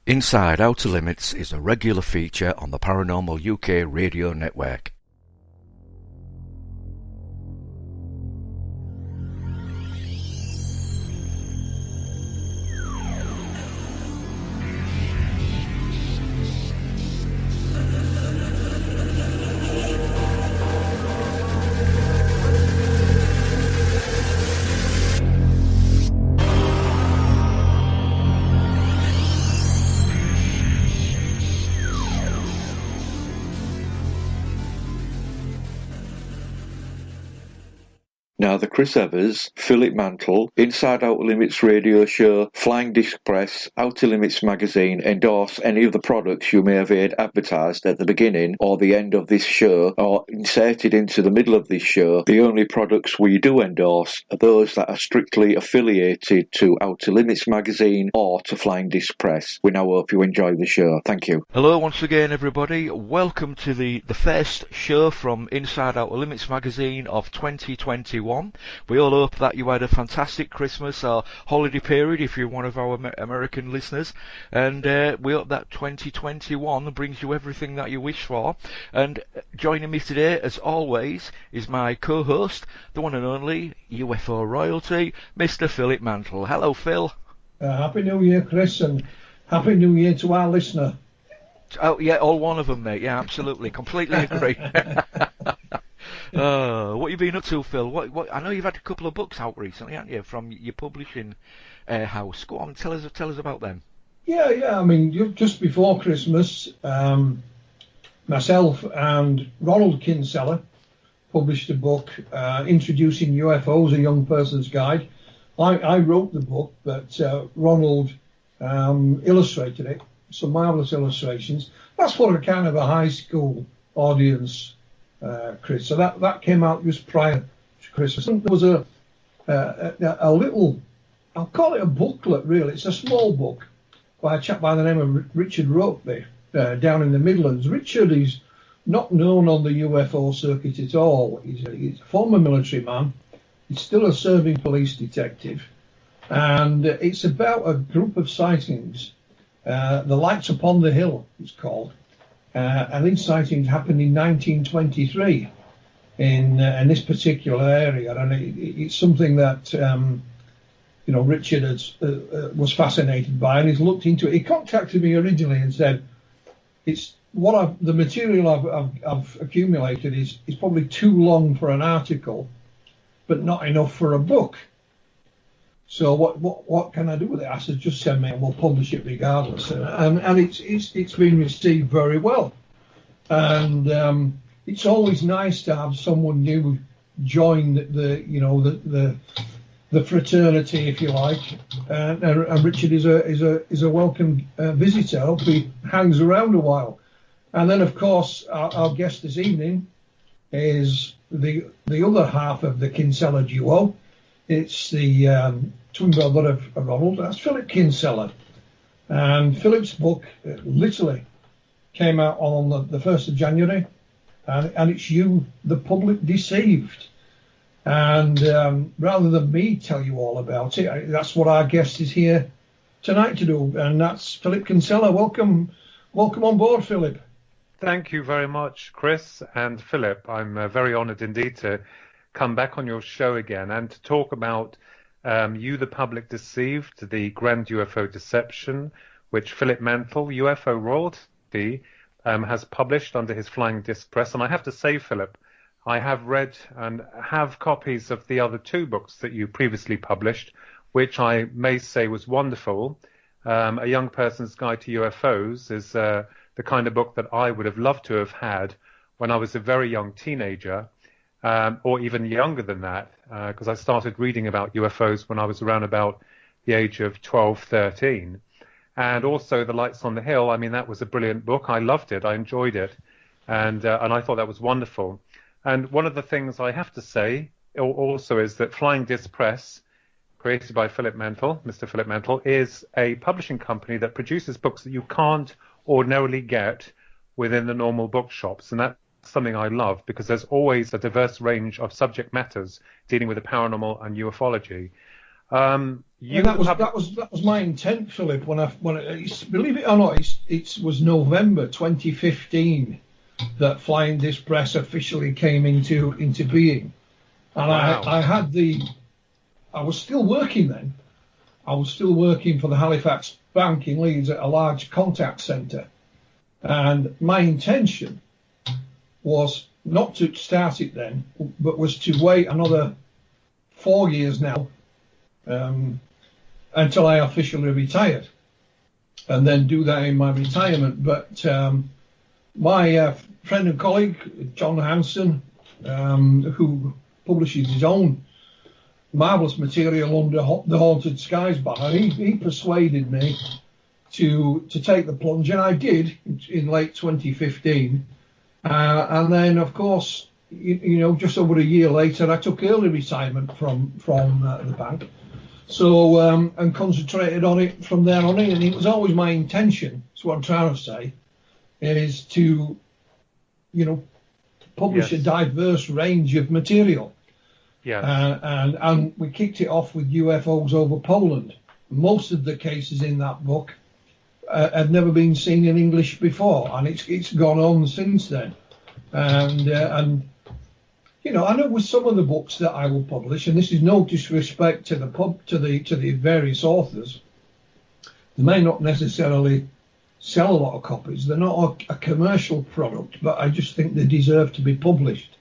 Inside Outer Limits is a regular feature on the Paranormal UK radio network. Now, the Chris Evers, Philip Mantle, Inside Outer Limits radio show, Flying Disc Press, Outer Limits magazine endorse any of the products you may have heard advertised at the beginning or the end of this show or inserted into the middle of this show. The only products we do endorse are those that are strictly affiliated to Outer Limits magazine or to Flying Disc Press. We now hope you enjoy the show. Thank you. Hello once again, everybody. Welcome to the first show from Inside Outer Limits magazine of 2021. We all hope that you had a fantastic Christmas or holiday period if you're one of our American listeners, and we hope that 2021 brings you everything that you wish for. And joining me today, as always, is my co-host, the one and only UFO royalty, Mr. Philip Mantle. Hello, Phil. Happy New Year, Chris, and Happy New Year to our listener. Oh, yeah, all one of them, mate. Yeah, absolutely. Completely agree. What have you been up to, Phil? What? I know you've had a couple of books out recently, haven't you, from your publishing house. Go on, tell us about them. Yeah. I mean, just before Christmas, myself and Ronald Kinsella published a book introducing UFOs, a young person's guide. I wrote the book, but Ronald illustrated it. Some marvellous illustrations. That's for a kind of a high school audience, Chris. So that came out just prior to Christmas. There was a little, I'll call it a booklet really. It's a small book by a chap by the name of Richard Rope down in the Midlands. Richard is not known on the UFO circuit at all. He's a former military man. He's still a serving police detective. And it's about a group of sightings. The Lights Upon the Hill, it's called. And these sightings happened in 1923 in this particular area. And it's something that, Richard was fascinated by, and he's looked into it. He contacted me originally and said, the material I've accumulated is probably too long for an article, but not enough for a book. So what can I do with it? I said, just send me and we'll publish it regardless. And it's been received very well. And it's always nice to have someone new join the fraternity, if you like. And Richard is a welcome visitor. I hope he hangs around a while. And then, of course, our guest this evening is the other half of the Kinsella duo. It's the twin brother of Ronald. That's Philip Kinsella. And Philip's book literally came out on the 1st of January. And it's You, the Public Deceived. And rather than me tell you all about it, that's what our guest is here tonight to do. And that's Philip Kinsella. Welcome on board, Philip. Thank you very much, Chris and Philip. I'm very honoured indeed to come back on your show again and to talk about You, the Public Deceived, the Grand UFO Deception, which Philip Mantle, UFO royalty, has published under his Flying Disc Press. And I have to say, Philip, I have read and have copies of the other two books that you previously published, which I may say was wonderful. A Young Person's Guide to UFOs is the kind of book that I would have loved to have had when I was a very young teenager. Or even younger than that, because I started reading about UFOs when I was around about the age of 12, 13. And also The Lights on the Hill, I mean, that was a brilliant book. I loved it. I enjoyed it. And I thought that was wonderful. And one of the things I have to say also is that Flying Disc Press, created by Philip Mantle, Mr. Philip Mantle, is a publishing company that produces books that you can't ordinarily get within the normal bookshops. And that's something I love, because there's always a diverse range of subject matters dealing with the paranormal and ufology. And that was my intent, Philip. Believe it or not, it was November 2015 that Flying Disc Press officially came into being, and wow. I was still working then. I was still working for the Halifax Bank in Leeds at a large contact centre, and my intention was not to start it then, but was to wait another 4 years now. Until I officially retired, and then do that in my retirement. But my friend and colleague, John Hanson, who publishes his own marvellous material under the Haunted Skies banner, he persuaded me to take the plunge, and I did in late 2015. And then, of course, just over a year later, I took early retirement from the bank. So, and concentrated on it from there on in. And it was always my intention, that's what I'm trying to say, is to, publish a diverse range of material. Yeah. And we kicked it off with UFOs over Poland. Most of the cases in that book had never been seen in English before, and it's gone on since then. And I know with some of the books that I will publish, and this is no disrespect to the various authors, they may not necessarily sell a lot of copies. They're not a commercial product, but I just think they deserve to be published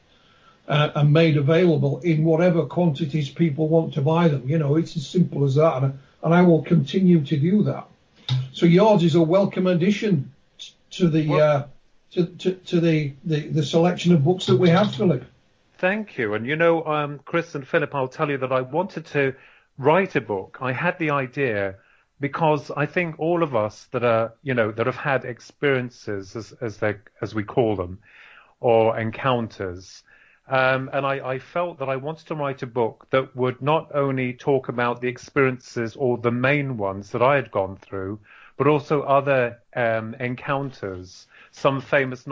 and made available in whatever quantities people want to buy them. It's as simple as that, and I will continue to do that. So yours is a welcome addition to the the selection of books that we have, Philip. Thank you. And Chris and Philip, I'll tell you that I wanted to write a book. I had the idea because I think all of us that are, that have had experiences, as we call them, or encounters, and I felt that I wanted to write a book that would not only talk about the experiences or the main ones that I had gone through, but also other encounters, some famous,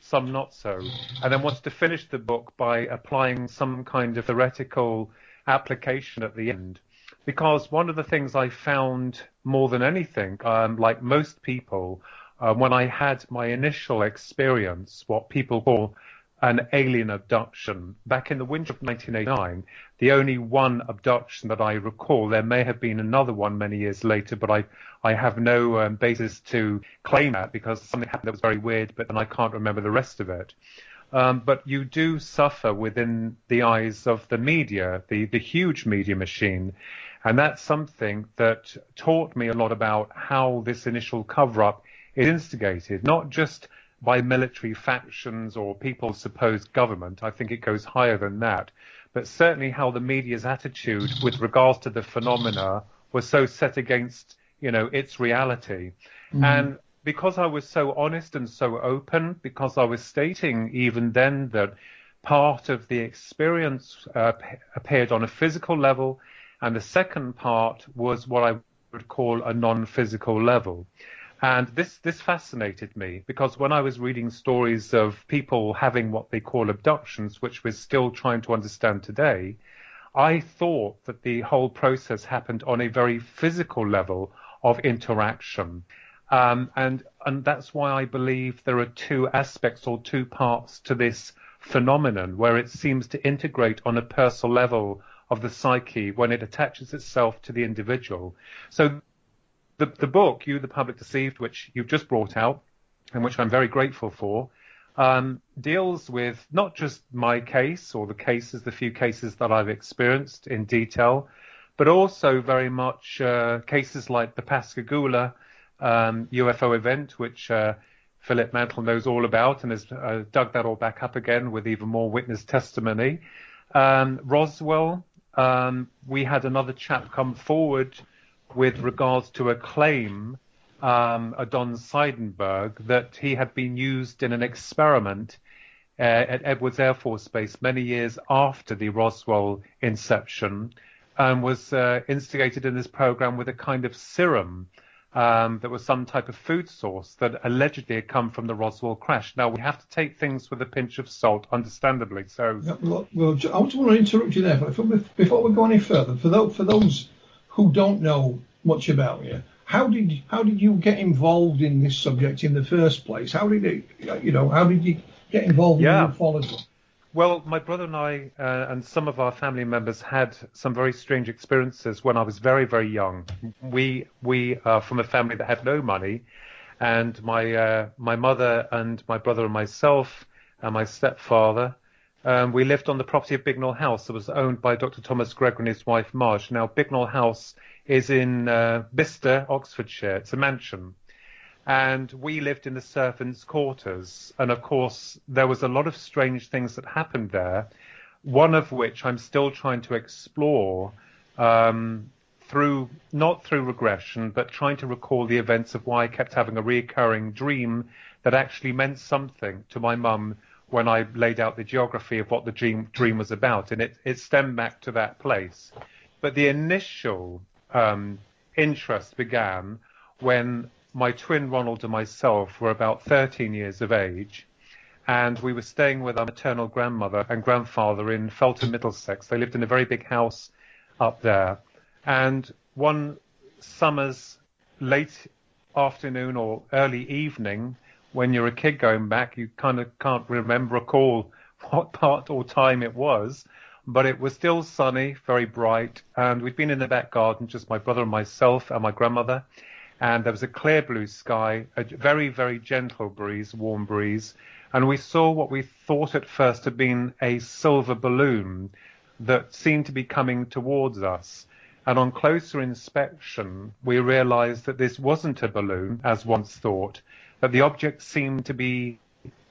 some not so, and then wanted to finish the book by applying some kind of theoretical application at the end. Because one of the things I found more than anything, like most people, when I had my initial experience, what people call an alien abduction, back in the winter of 1989, the only one abduction that I recall, there may have been another one many years later, but I have no basis to claim that because something happened that was very weird, but then I can't remember the rest of it. But you do suffer within the eyes of the media, the huge media machine. And that's something that taught me a lot about how this initial cover-up is instigated, not just by military factions or people's supposed government. I think it goes higher than that. But certainly how the media's attitude with regards to the phenomena was so set against, its reality. Mm-hmm. And because I was so honest and so open, because I was stating even then that part of the experience appeared on a physical level, and the second part was what I would call a non-physical level. And this fascinated me because when I was reading stories of people having what they call abductions, which we're still trying to understand today, I thought that the whole process happened on a very physical level of interaction. And that's why I believe there are two aspects or two parts to this phenomenon where it seems to integrate on a personal level of the psyche when it attaches itself to the individual. So the book, You, the Public Deceived, which you've just brought out, and which I'm very grateful for, deals with not just my case or the few cases that I've experienced in detail, but also very much cases like the Pascagoula UFO event, which Philip Mantle knows all about and has dug that all back up again with even more witness testimony. Roswell, we had another chap come forward with regards to a claim, a Don Seidenberg, that he had been used in an experiment at Edwards Air Force Base many years after the Roswell inception, and was instigated in this program with a kind of serum that was some type of food source that allegedly had come from the Roswell crash. Now, we have to take things with a pinch of salt, understandably. So, well, I just want to interrupt you there. Before we go any further, for those who don't know much about you. How did you get involved in this subject in the first place? How did you get involved in ufology? Well, my brother and I and some of our family members had some very strange experiences when I was very, very young. We are from a family that had no money, and my mother and my brother and myself and my stepfather, we lived on the property of Bignell House that was owned by Dr. Thomas Gregor and his wife Marge. Now, Bignell House is in Bicester, Oxfordshire. It's a mansion. And we lived in the servants' quarters. And, of course, there was a lot of strange things that happened there, one of which I'm still trying to explore not through regression, but trying to recall the events of why I kept having a recurring dream that actually meant something to my mum when I laid out the geography of what the dream was about. And it stemmed back to that place. But the initial interest began when my twin Ronald and myself were about 13 years of age, and we were staying with our maternal grandmother and grandfather in Felton, Middlesex. They lived in a very big house up there. And one summer's late afternoon or early evening, when you're a kid going back, you kind of can't recall what part or time it was, but it was still sunny, very bright, and we'd been in the back garden, just my brother and myself and my grandmother, and there was a clear blue sky, a very, very gentle breeze, warm breeze, and we saw what we thought at first had been a silver balloon that seemed to be coming towards us. And on closer inspection, we realized that this wasn't a balloon, as once thought, that the object seemed to be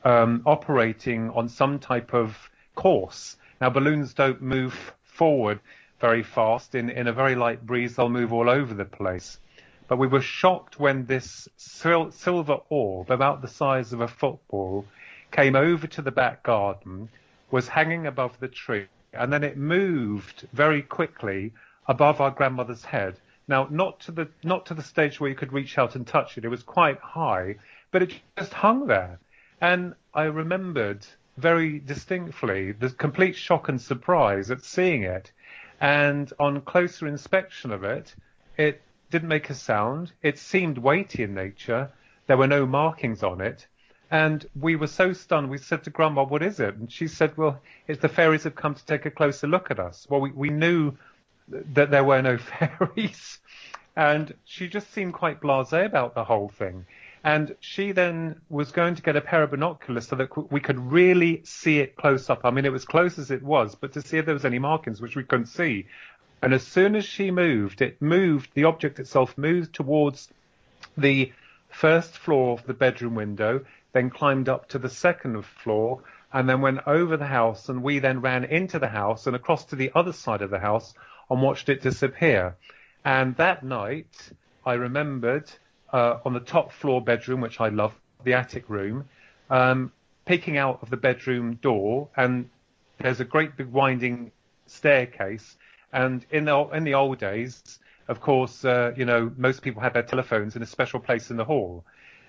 operating on some type of course. Now, balloons don't move forward very fast. In a very light breeze, they'll move all over the place. But we were shocked when this silver orb, about the size of a football, came over to the back garden, was hanging above the tree, and then it moved very quickly above our grandmother's head. Now, not to the stage where you could reach out and touch it. It was quite high, but it just hung there. And I remembered very distinctly the complete shock and surprise at seeing it. And on closer inspection of it, it didn't make a sound. It seemed weighty in nature. There were no markings on it. And we were so stunned, we said to Grandma, "What is it?" And she said, "Well, it's the fairies have come to take a closer look at us." Well, we knew that there were no fairies. And she just seemed quite blasé about the whole thing. And she then was going to get a pair of binoculars so that we could really see it close up. I mean, it was close as it was, but to see if there was any markings, which we couldn't see. And as soon as she moved, the object itself moved towards the first floor of the bedroom window, then climbed up to the second floor, and then went over the house. And we then ran into the house and across to the other side of the house and watched it disappear. And that night, I remembered on the top floor bedroom, which I love, the attic room, peeking out of the bedroom door, and there's a great big winding staircase. And in the old days, of course, most people had their telephones in a special place in the hall,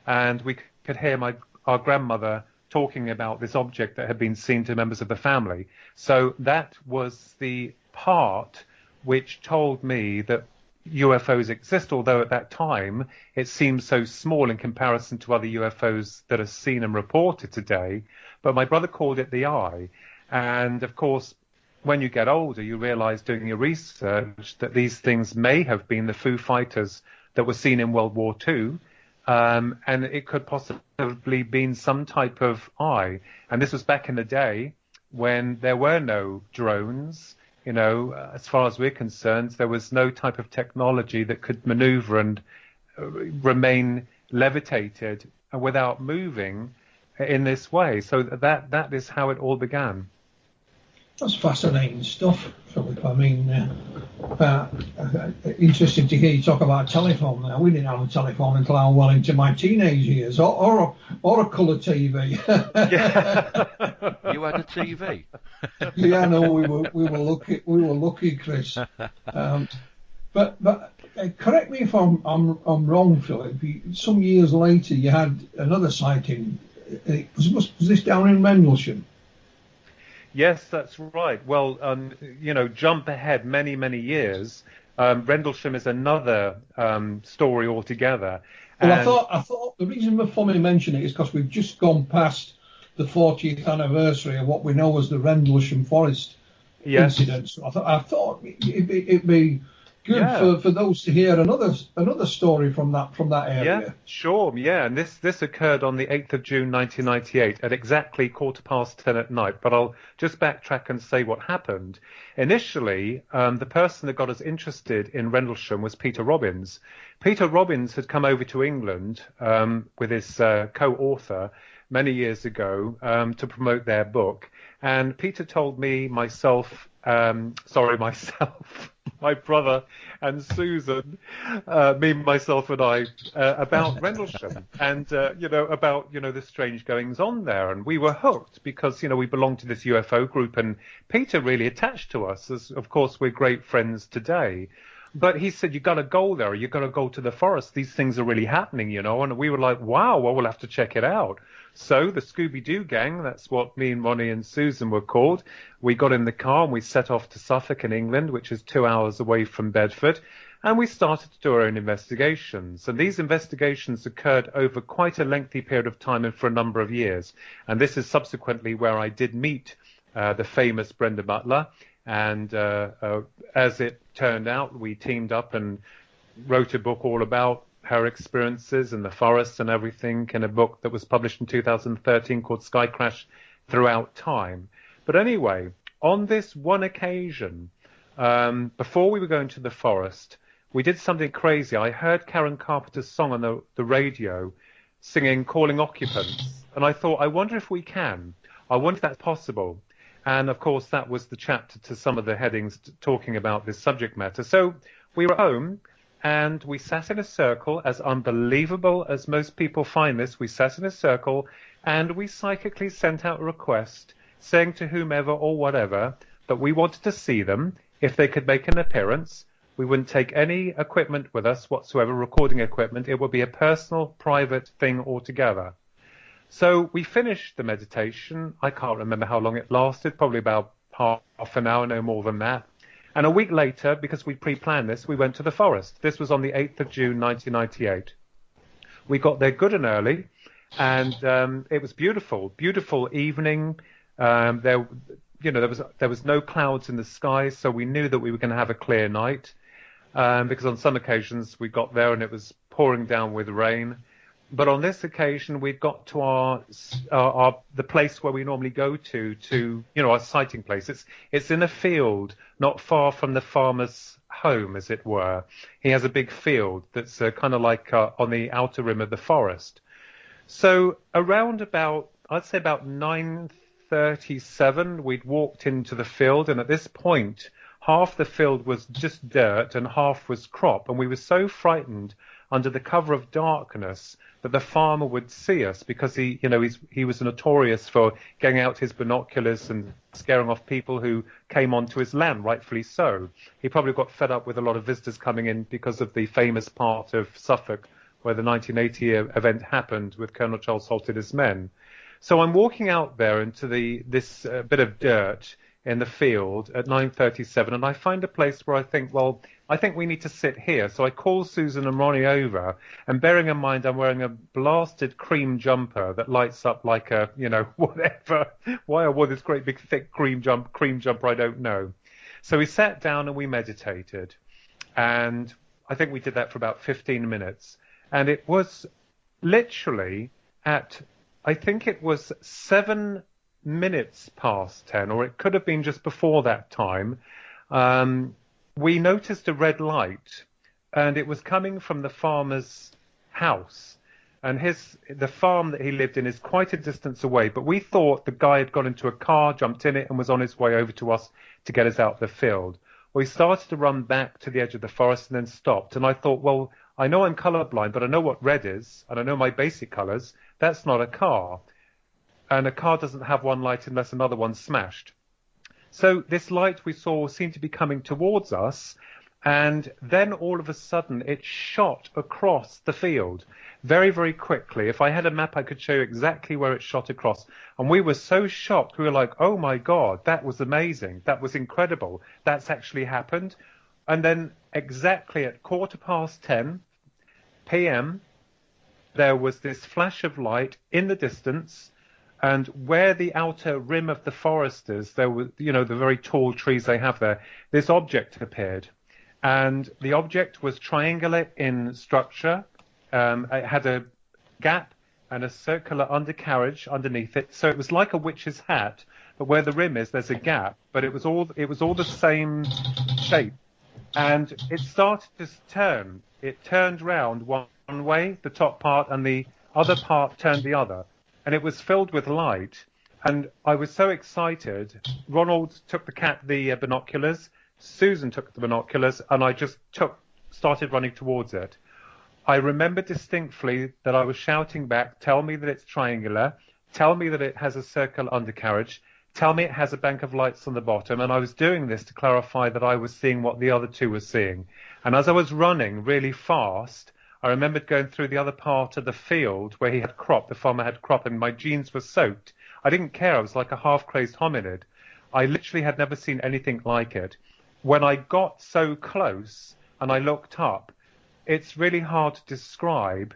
and we could hear our grandmother talking about this object that had been seen to members of the family. So that was the part which told me that UFOs exist, although at that time it seemed so small in comparison to other UFOs that are seen and reported today. But my brother called it the Eye. And of course, when you get older, you realize doing your research that these things may have been the Foo Fighters that were seen in World War II. And it could possibly been some type of eye. And this was back in the day when there were no drones. As far as we're concerned, there was no type of technology that could maneuver and remain levitated without moving in this way. So that is how it all began. That's fascinating stuff, Philip. I mean, interesting to hear you talk about a telephone now. We didn't have a telephone until I was well into my teenage years, or a colour TV. Yeah. You had a TV? Yeah, no, we were lucky. We were lucky, Chris. But correct me if I'm wrong, Philip. Some years later, you had another sighting. Was this down in Rendlesham? Yes, that's right. Well, jump ahead many, many years. Rendlesham is another story altogether. Well, And I thought the reason for me mentioning it is because we've just gone past the 40th anniversary of what we know as the Rendlesham Forest incident. So I thought it'd be good for those to hear another story from that area. Yeah, sure. Yeah, and this occurred on the 8th of June 1998 at exactly 10:15 at night. But I'll just backtrack and say what happened. Initially, the person that got us interested in Rendlesham was Peter Robbins. Peter Robbins had come over to England with his co-author many years ago to promote their book. And Peter told me, myself, my brother and Susan, me, myself and I, about Rendlesham and, about, the strange goings on there. And we were hooked because, we belonged to this UFO group, and Peter really attached to us, as of course we're great friends today. But he said, you got to go there. You got to go to the forest. These things are really happening, And we were like, wow, well, we'll have to check it out. So the Scooby-Doo gang, that's what me and Ronnie and Susan were called, we got in the car and we set off to Suffolk in England, which is 2 hours away from Bedford, and we started to do our own investigations. And these investigations occurred over quite a lengthy period of time and for a number of years. And this is subsequently where I did meet the famous Brenda Butler. And as it turned out, we teamed up and wrote a book all about her experiences in the forest and everything, in a book that was published in 2013 called Sky Crash Throughout Time. But anyway, on this one occasion, before we were going to the forest, we did something crazy. I heard Karen Carpenter's song on the radio singing Calling Occupants. And I thought, I wonder if we can. I wonder if that's possible. And, of course, that was the chapter to some of the headings talking about this subject matter. So we were home and we sat in a circle, as unbelievable as most people find this. We sat in a circle and we psychically sent out a request saying to whomever or whatever that we wanted to see them. If they could make an appearance, we wouldn't take any equipment with us whatsoever, recording equipment. It would be a personal, private thing altogether. So we finished the meditation. I can't remember how long it lasted, probably about half an hour, no more than that. And a week later, because we pre-planned this, we went to the forest. This was on the 8th of June, 1998. We got there good and early, and it was beautiful, beautiful evening. There was no clouds in the sky, so we knew that we were going to have a clear night, because on some occasions we got there and it was pouring down with rain. But on this occasion, we got to the place where we normally go to our sighting place. It's in a field not far from the farmer's home, as it were. He has a big field that's kind of like on the outer rim of the forest. So around I'd say about 9:37, we'd walked into the field, and at this point, half the field was just dirt and half was crop, and we were so frightened under the cover of darkness that the farmer would see us, because he was notorious for getting out his binoculars and scaring off people who came onto his land, rightfully so. He probably got fed up with a lot of visitors coming in because of the famous part of Suffolk where the 1980 event happened with Colonel Charles Holt and his men. So I'm walking out there into this bit of dirt in the field at 9:37, and I find a place where I think we need to sit here. So I call Susan and Ronnie over, and bearing in mind I'm wearing a blasted cream jumper that lights up like a, whatever. Why I wore this great big thick cream jumper, I don't know. So we sat down and we meditated, and I think we did that for about 15 minutes. And it was literally at, I think it was 7 minutes past 10, or it could have been just before that time, we noticed a red light, and it was coming from the farmer's house. And the farm that he lived in is quite a distance away, but we thought the guy had got into a car, jumped in it, and was on his way over to us to get us out of the field. We started to run back to the edge of the forest and then stopped. And I thought, well, I know I'm colorblind, but I know what red is, and I know my basic colors. That's not a car. And a car doesn't have one light unless another one's smashed. So this light we saw seemed to be coming towards us, and then all of a sudden it shot across the field very, very quickly. If I had a map, I could show you exactly where it shot across. And we were so shocked. We were like, oh, my God, that was amazing. That was incredible. That's actually happened. And then exactly at 10:15 p.m., there was this flash of light in the distance, and where the outer rim of the forest is, there was, the very tall trees they have there, this object appeared. And the object was triangular in structure. It had a gap and a circular undercarriage underneath it. So it was like a witch's hat, but where the rim is, there's a gap. But it was all the same shape. And it started to turn. It turned round one way, the top part, and the other part turned the other. And it was filled with light. And I was so excited. Ronald took the binoculars. Susan took the binoculars, and I just started running towards it. I remember distinctly that I was shouting back, tell me that it's triangular, tell me that it has a circular undercarriage, tell me it has a bank of lights on the bottom. And I was doing this to clarify that I was seeing what the other two were seeing. And as I was running really fast, I remembered going through the other part of the field where the farmer had crop, and my jeans were soaked. I didn't care. I was like a half-crazed hominid. I literally had never seen anything like it. When I got so close and I looked up, it's really hard to describe.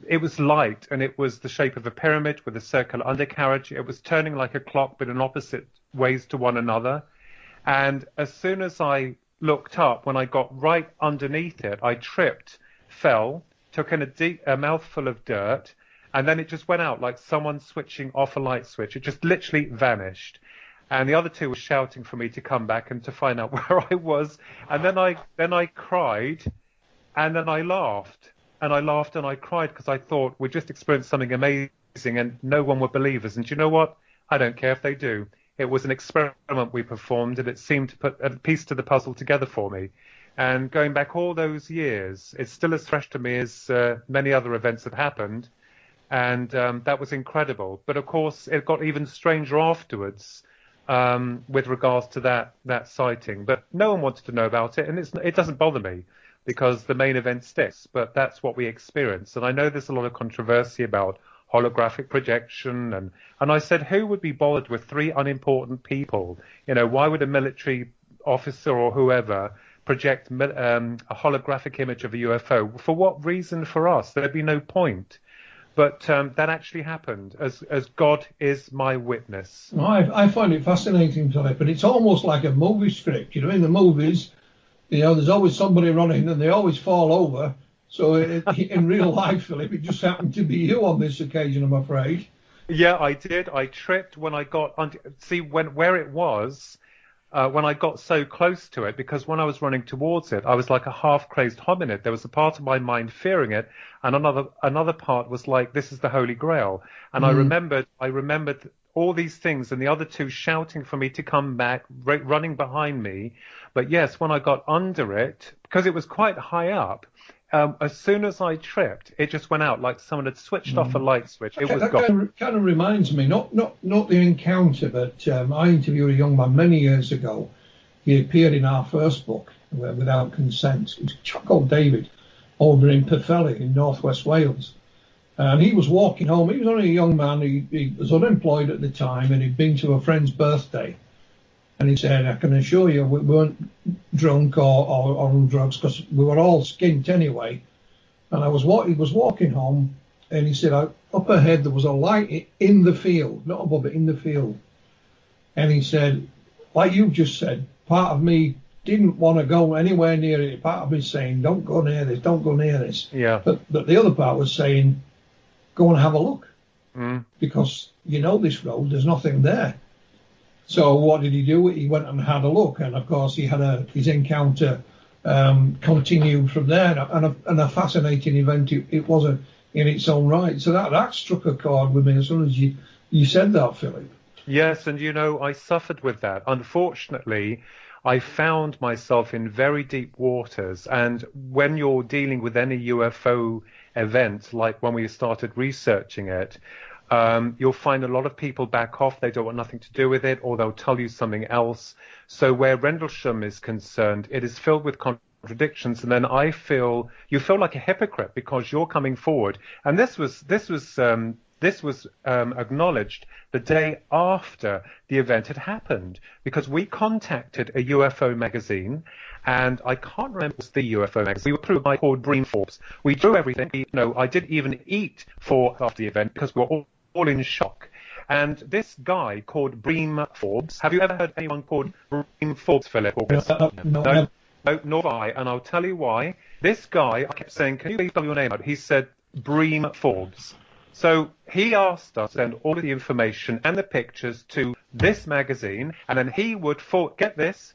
It was light, and it was the shape of a pyramid with a circular undercarriage. It was turning like a clock, but in opposite ways to one another. And as soon as I looked up, when I got right underneath it, I tripped, fell, took in a mouthful of dirt, and then it just went out like someone switching off a light switch. It just literally vanished. And the other two were shouting for me to come back and to find out where I was. And then I cried, and then I laughed. And I laughed and I cried because I thought we just experienced something amazing and no one would believe us. And do you know what? I don't care if they do. It was an experiment we performed, and it seemed to put a piece to the puzzle together for me. And going back all those years, it's still as fresh to me as many other events have happened. And that was incredible. But, of course, it got even stranger afterwards with regards to that sighting. But no one wanted to know about it, and it doesn't bother me because the main event sticks. But that's what we experienced. And I know there's a lot of controversy about holographic projection. And I said, who would be bothered with three unimportant people? Why would a military officer or whoever project a holographic image of a UFO? For what reason for us? There'd be no point. But that actually happened, as God is my witness. I find it fascinating, Philip, but it's almost like a movie script. In the movies, there's always somebody running and they always fall over. So in real life, Philip, it just happened to be you on this occasion, I'm afraid. Yeah, I did. I tripped when I got where it was. When I got so close to it, because when I was running towards it, I was like a half-crazed hominid. There was a part of my mind fearing it, and another part was like, this is the Holy Grail. And I remembered all these things, and the other two shouting for me to come back, running behind me. But yes, when I got under it, because it was quite high up, as soon as I tripped, it just went out like someone had switched off a light switch. It was gone. Kind of reminds me, not the encounter, but I interviewed a young man many years ago. He appeared in our first book, Without Consent. He was a chap called David, over in Pwllheli in northwest Wales. And he was walking home. He was only a young man. He was unemployed at the time, and he'd been to a friend's birthday. And he said, I can assure you we weren't drunk or on drugs, because we were all skint anyway. And he was walking home, and he said, up ahead there was a light in the field, not above it, in the field. And he said, like you've just said, part of me didn't want to go anywhere near it. Part of me saying, don't go near this, don't go near this. Yeah. But the other part was saying, go and have a look. Because this road, there's nothing there. So what did he do? He went and had a look, and of course he had his encounter continued from there, and a fascinating event it was in its own right. So that struck a chord with me as soon as you said that, Philip. Yes, and I suffered with that. Unfortunately, I found myself in very deep waters, and when you're dealing with any UFO event, like when we started researching it, you'll find a lot of people back off. They don't want nothing to do with it, or they'll tell you something else. So where Rendlesham is concerned, it is filled with contradictions. And then you feel like a hypocrite because you're coming forward. And this was this was acknowledged the day after the event had happened, because we contacted a UFO magazine, and I can't remember if it was the UFO magazine. We were through a guy called Bream Forbes. We drew everything. I didn't even eat after the event because we were all in shock. And this guy called Bream Forbes, have you ever heard anyone called Bream Forbes, Philip? No, nor have I, and I'll tell you why. This guy, I kept saying, can you please spell your name out? He said Bream Forbes. So he asked us to send all of the information and the pictures to this magazine, and then he would get this,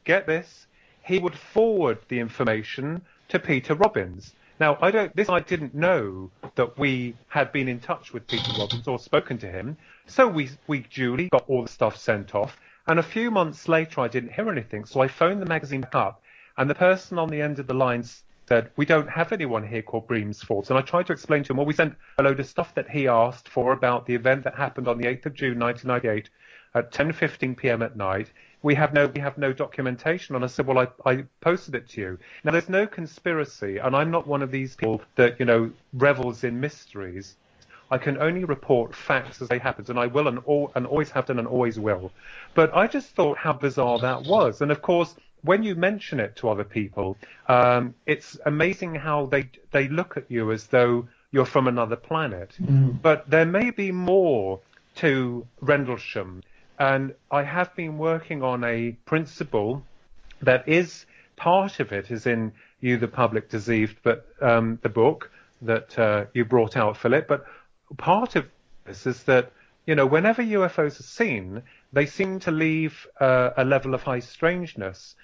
he would forward the information to Peter Robbins. Now, I didn't know that we had been in touch with Peter Robbins or spoken to him, so we duly got all the stuff sent off, and a few months later I didn't hear anything, so I phoned the magazine up, and the person on the end of the line said, we don't have anyone here called Bream's Forbes. And I tried to explain to him, well, we sent a load of stuff that he asked for about the event that happened on the 8th of June 1998 at 10:15 p.m. at night. We have no documentation. And I said, well, I posted it to you. Now, there's no conspiracy, and I'm not one of these people that, revels in mysteries. I can only report facts as they happen, and I will and always have done and always will. But I just thought how bizarre that was. And, of course, when you mention it to other people, it's amazing how they look at you as though you're from another planet. Mm. But there may be more to Rendlesham. And I have been working on a principle that is part of it, is in You, the Public Deceived, but the book that you brought out, Philip. But part of this is that, whenever UFOs are seen, they seem to leave a level of high strangeness.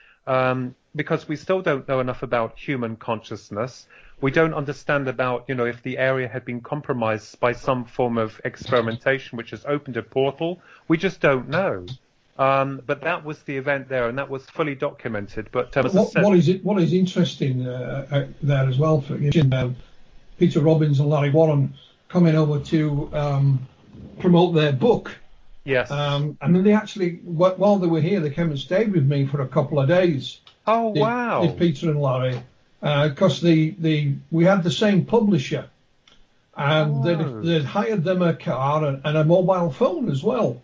Because we still don't know enough about human consciousness. We don't understand about, if the area had been compromised by some form of experimentation which has opened a portal. We just don't know. But that was the event there, and that was fully documented. But what is interesting there as well, for Peter Robbins and Larry Warren coming over to promote their book. Yes. And then they actually, while they were here, they came and stayed with me for a couple of days. Oh, wow. Peter and Larry. Because we had the same publisher. And they'd hired them a car and a mobile phone as well.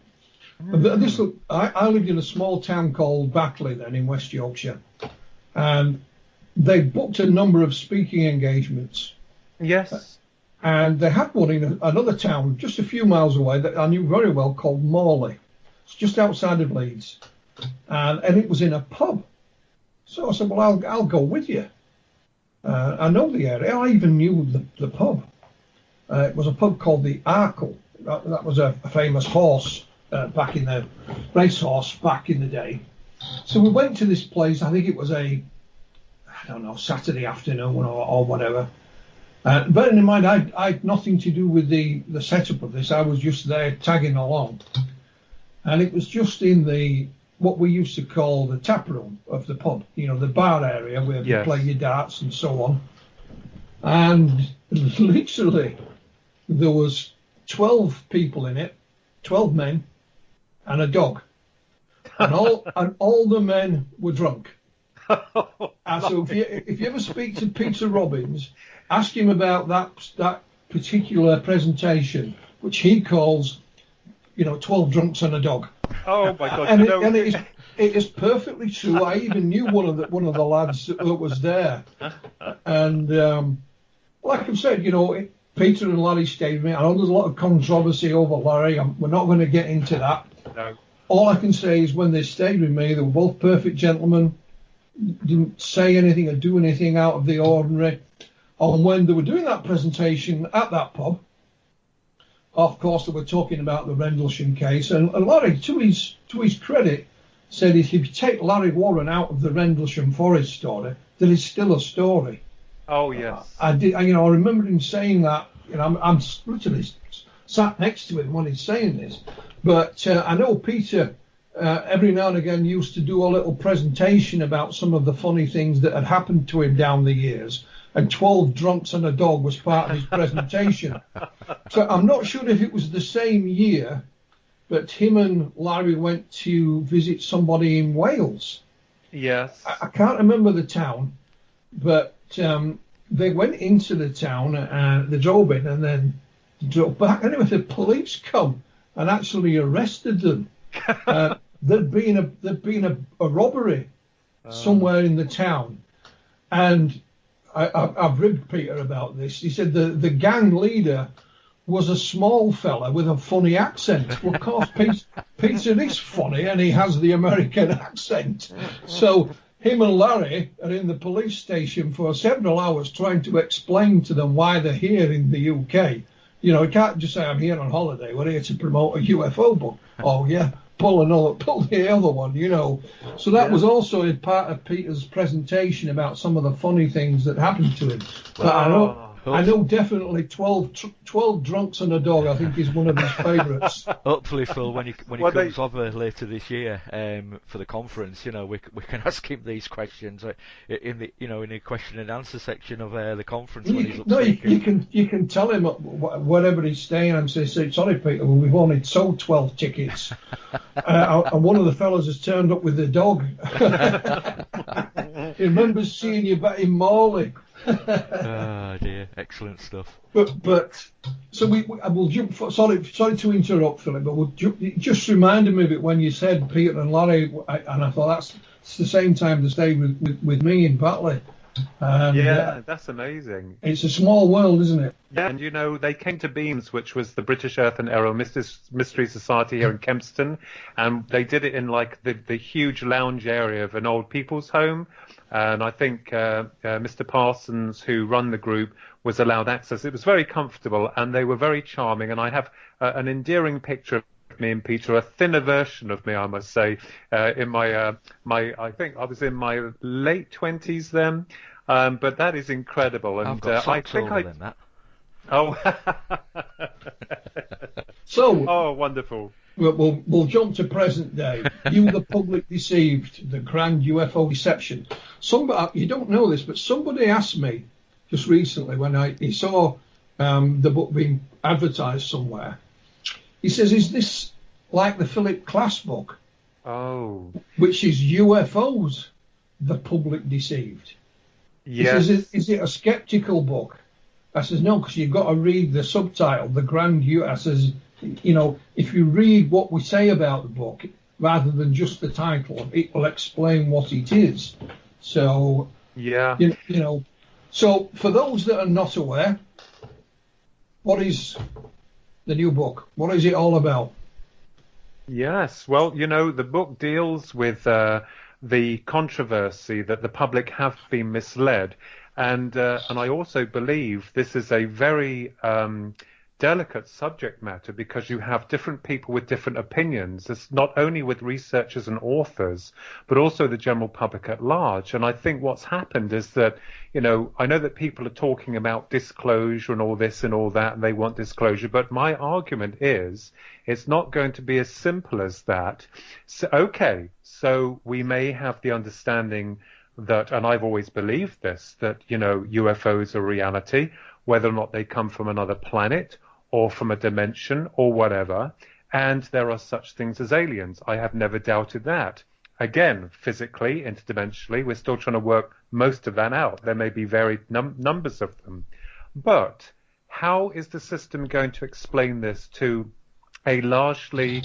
Mm. I lived in a small town called Batley then in West Yorkshire. And they booked a number of speaking engagements. Yes. And they had one in another town just a few miles away that I knew very well called Morley. It's just outside of Leeds. And it was in a pub. So I said, well, I'll go with you. I know the area. I even knew the pub. It was a pub called the Arkle. That was a famous horse back in the racehorse back in the day. So we went to this place. I think it was Saturday afternoon or whatever. Bearing in mind, I had nothing to do with the setup of this. I was just there tagging along. And it was just in what we used to call the tap room of the pub, the bar area where you play your darts and so on. And literally, there was 12 people in it, 12 men, and a dog. And all the men were drunk. And so if you ever speak to Peter Robbins, ask him about that particular presentation, which he calls, 12 drunks and a dog. Oh my God! And it is perfectly true. I even knew one of the lads that was there, and like I've said, Peter and Larry stayed with me. I know there's a lot of controversy over Larry. We're not going to get into that. No. All I can say is when they stayed with me, they were both perfect gentlemen. Didn't say anything or do anything out of the ordinary. And when they were doing that presentation at that pub, of course, they were talking about the Rendlesham case. And Larry, to his credit, said if you take Larry Warren out of the Rendlesham Forest story, there is still a story. Oh, yes. I remember him saying that. I'm literally sat next to him when he's saying this. But I know Peter every now and again used to do a little presentation about some of the funny things that had happened to him down the years. And 12 drunks and a dog was part of his presentation. So I'm not sure if it was the same year, but him and Larry went to visit somebody in Wales. Yes. I can't remember the town, but they went into the town and they drove in, and then drove back. Anyway, the police come and actually arrested them. There'd been a robbery somewhere in the town, and I've ribbed Peter about this. He said the gang leader was a small fella with a funny accent. Well, of course, Peter is funny, and he has the American accent. So him and Larry are in the police station for several hours trying to explain to them why they're here in the UK. You know, you can't just say, I'm here on holiday. We're here to promote a UFO book. Oh, yeah, pull the other one, you know. So that was also a part of Peter's presentation about some of the funny things that happened to him. But I know definitely 12 drunks and a dog, I think, is one of his favourites. Hopefully, Phil, when he comes over later this year for the conference, you know, we can ask him these questions in the question and answer section of the conference when he's up speaking. You can tell him wherever he's staying and say, sorry, Peter, well, we've only sold 12 tickets, and one of the fellas has turned up with the dog. He remembers seeing you back in Morley. Oh dear, excellent stuff. But so I will jump. Sorry to interrupt, Philip, but it just reminded me of it when you said Peter and Larry, and I thought it's the same time to stay with me in Batley. That's amazing. It's a small world, isn't it? Yeah, and you know, they came to Beams, which was the British Earth and Aero Mystery Society here in Kempston, and they did it in like the huge lounge area of an old people's home. And I think Mr. Parsons, who run the group, was allowed access. It was very comfortable, and they were very charming. And I have an endearing picture of me and Peter, a thinner version of me, I must say, in my I think I was in my late 20s then. But that is incredible. And I've got I think than that. Oh. Oh, wonderful. We'll jump to present day. You, the public deceived, the grand UFO deception. Somebody, you don't know this, but somebody asked me just recently when he saw the book being advertised somewhere. He says, "Is this like the Philip Class book?" Oh. Which is UFOs, the public deceived. Yes. He says, "Is it a skeptical book?" I says, "No, because you've got to read the subtitle, the grand UFO." I says, you know, if you read what we say about the book rather than just the title, it will explain what it is. So, yeah, you know. So for those that are not aware, what is the new book? What is it all about? Yes, well, you know, the book deals with the controversy that the public have been misled, and I also believe this is a very delicate subject matter because you have different people with different opinions. It's not only with researchers and authors, but also the general public at large. And I think what's happened is that, you know, I know that people are talking about disclosure and all this and all that, and they want disclosure. But my argument is it's not going to be as simple as that. So, okay, so we may have the understanding that, and I've always believed this, that, you know, UFOs are reality, whether or not they come from another planet or from a dimension or whatever, and there are such things as aliens. I have never doubted that. Again, physically, interdimensionally, we're still trying to work most of that out. There may be varied numbers of them. But how is the system going to explain this to a largely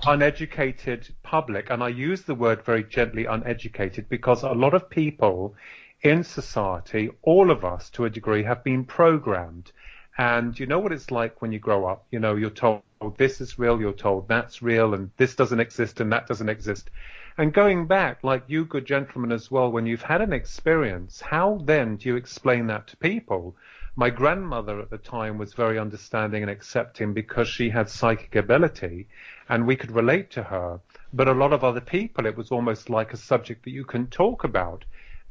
uneducated public? And I use the word very gently, uneducated, because a lot of people in society, all of us to a degree, have been programmed. And you know what it's like when you grow up. You know, you're told this is real, you're told that's real, and this doesn't exist and that doesn't exist. And going back, like you good gentlemen as well, when you've had an experience, how then do you explain that to people? My grandmother at the time was very understanding and accepting because she had psychic ability and we could relate to her. But a lot of other people, it was almost like a subject that you can talk about.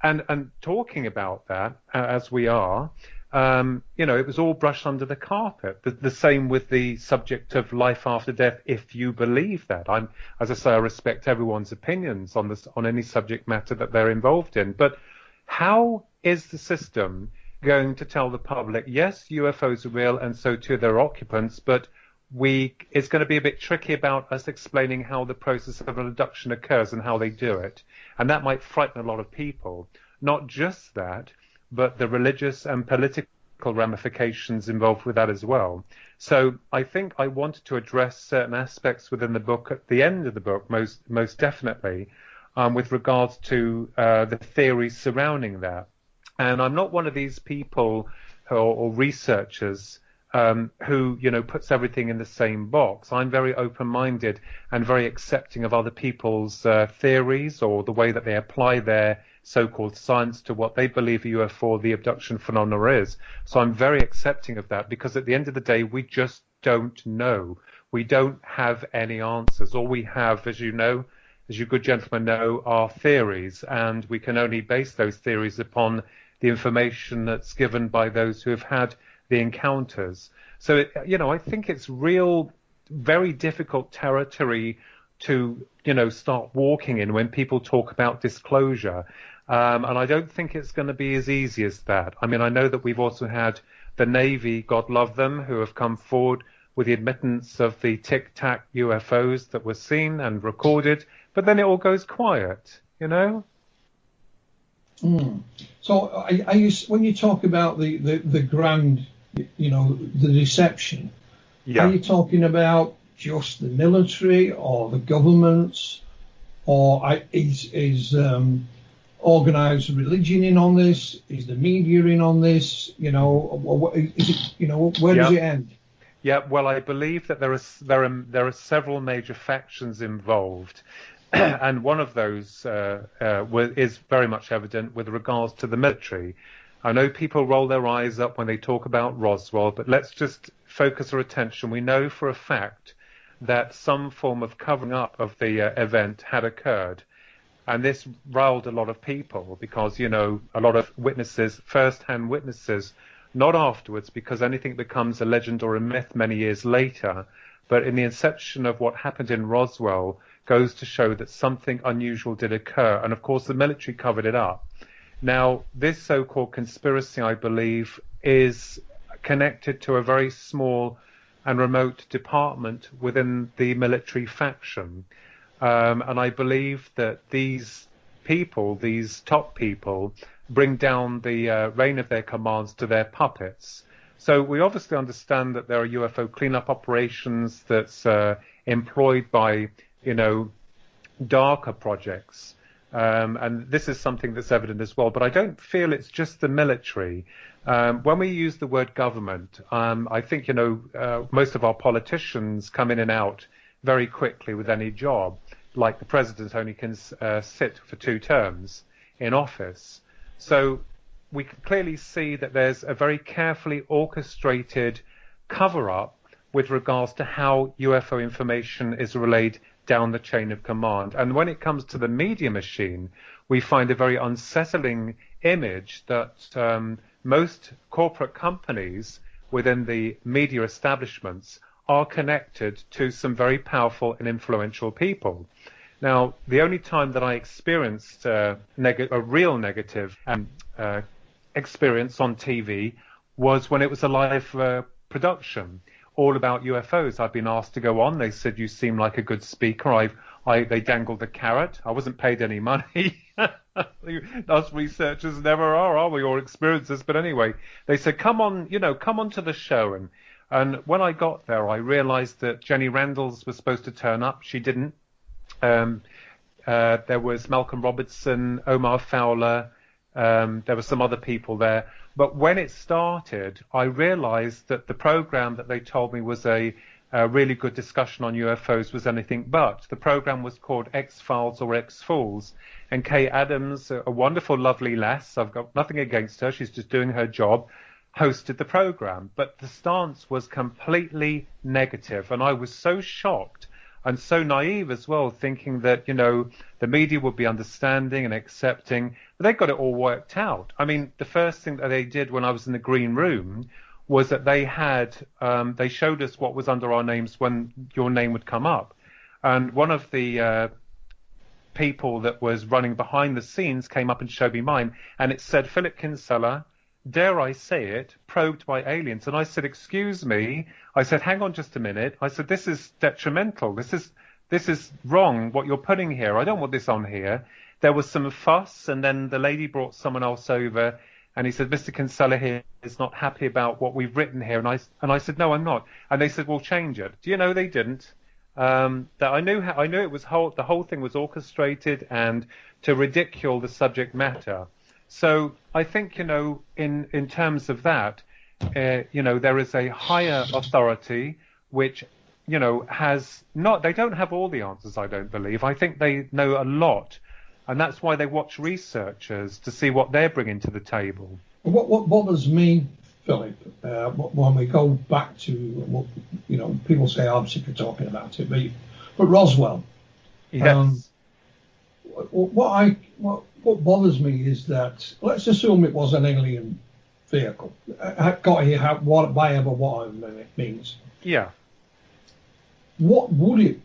And talking about that, as we are, you know, it was all brushed under the carpet. The same with the subject of life after death, if you believe that. As I say, I respect everyone's opinions on this, on any subject matter that they're involved in. But how is the system going to tell the public, yes, UFOs are real and so too their occupants, but it's going to be a bit tricky about us explaining how the process of an abduction occurs and how they do it. And that might frighten a lot of people. Not just that, but the religious and political ramifications involved with that as well. So I think I wanted to address certain aspects within the book at the end of the book, most definitely, with regards to the theories surrounding that. And I'm not one of these people or researchers who, puts everything in the same box. I'm very open-minded and very accepting of other people's theories or the way that they apply their so-called science to what they believe a UFO, the abduction phenomena is. So I'm very accepting of that, because at the end of the day, we just don't know. We don't have any answers. All we have, as you know, as you good gentlemen know, are theories, and we can only base those theories upon the information that's given by those who have had the encounters. So, I think it's very difficult territory to, start walking in when people talk about disclosure. And I don't think it's going to be as easy as that. I mean, I know that we've also had the Navy, God love them, who have come forward with the admittance of the Tic Tac UFOs that were seen and recorded, but then it all goes quiet, So are you, when you talk about the grand, the deception, are you talking about just the military or the governments, or is organized religion in on this? Is the media in on this? Is it, where does it end? Yeah, well, I believe that there are several major factions involved, and one of those is very much evident with regards to the military. I know people roll their eyes up when they talk about Roswell, but let's just focus our attention. We know for a fact that some form of covering up of the event had occurred. And this riled a lot of people because, a lot of witnesses, first-hand witnesses, not afterwards, because anything becomes a legend or a myth many years later, but in the inception of what happened in Roswell goes to show that something unusual did occur. And, of course, the military covered it up. Now, this so-called conspiracy, I believe, is connected to a very small and remote department within the military faction. And I believe that these people, these top people, bring down the reign of their commands to their puppets. So we obviously understand that there are UFO cleanup operations that's employed by, darker projects. And this is something that's evident as well. But I don't feel it's just the military. When we use the word government, I think, most of our politicians come in and out very quickly with any job. Like the president only can sit for 2 terms in office. So we can clearly see that there's a very carefully orchestrated cover-up with regards to how UFO information is relayed down the chain of command. And when it comes to the media machine, we find a very unsettling image that most corporate companies within the media establishments are connected to some very powerful and influential people. Now, the only time that I experienced a real negative experience on TV was when it was a live production, all about UFOs. I've been asked to go on. They said, you seem like a good speaker. They dangled a carrot. I wasn't paid any money. Us researchers never are we, or experiencers? But anyway, they said, come on to the show. And when I got there, I realized that Jenny Randalls was supposed to turn up. She didn't. There was Malcolm Robertson, Omar Fowler. There were some other people there. But when it started, I realized that the program that they told me was a really good discussion on UFOs was anything but. The program was called X-Files or X-Fools. And Kay Adams, a wonderful, lovely lass, I've got nothing against her, she's just doing her job, hosted the program. But the stance was completely negative. And I was so shocked and so naive as well, thinking that, the media would be understanding and accepting. But they got it all worked out. I mean, the first thing that they did when I was in the green room was that they showed us what was under our names when your name would come up. And one of the people that was running behind the scenes came up and showed me mine. And it said, Philip Kinsella, dare I say it, probed by aliens. And I said, excuse me. I said, hang on just a minute. I said, this is detrimental. This is wrong, what you're putting here. I don't want this on here. There was some fuss, and then the lady brought someone else over, And he said, Mr. Kinsella here is not happy about what we've written here. And I said, no, I'm not. And they said, well, change it. Do you know they didn't? That I knew it was the whole thing was orchestrated and to ridicule the subject matter. So I think, in terms of that, there is a higher authority which, has not, they don't have all the answers, I don't believe. I think they know a lot. And that's why they watch researchers to see what they're bringing to the table. What bothers me, Philip, when we go back to what, people say, I'm sick of talking about it, but Roswell. Yes. What bothers me is that, let's assume it was an alien vehicle, got here, whatever it means. Yeah. What would it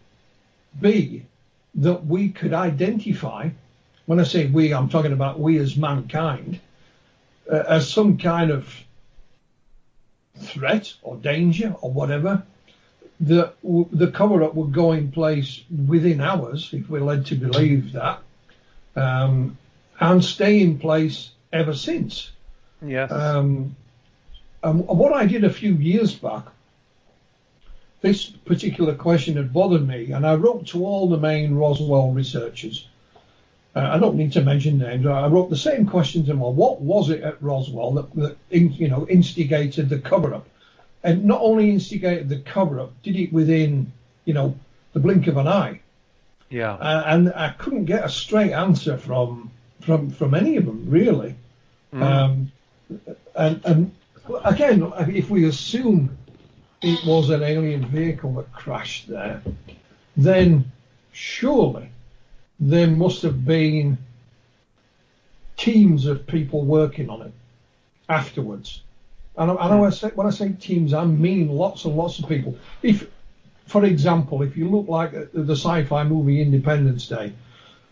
be that we could identify? When I say we, I'm talking about we as mankind, as some kind of threat or danger or whatever, that the cover-up would go in place within hours, if we're led to believe that, and stay in place ever since. Yes. And what I did a few years back, this particular question had bothered me, and I wrote to all the main Roswell researchers. I don't need to mention names. I wrote the same question to them. Well, what was it at Roswell that instigated the cover-up? And not only instigated the cover-up, did it within, the blink of an eye. Yeah. And I couldn't get a straight answer from any of them, really. And again, if we assume it was an alien vehicle that crashed there, then surely there must have been teams of people working on it afterwards. And when I say teams, I mean lots and lots of people. If, for example, if you look like the sci-fi movie Independence Day,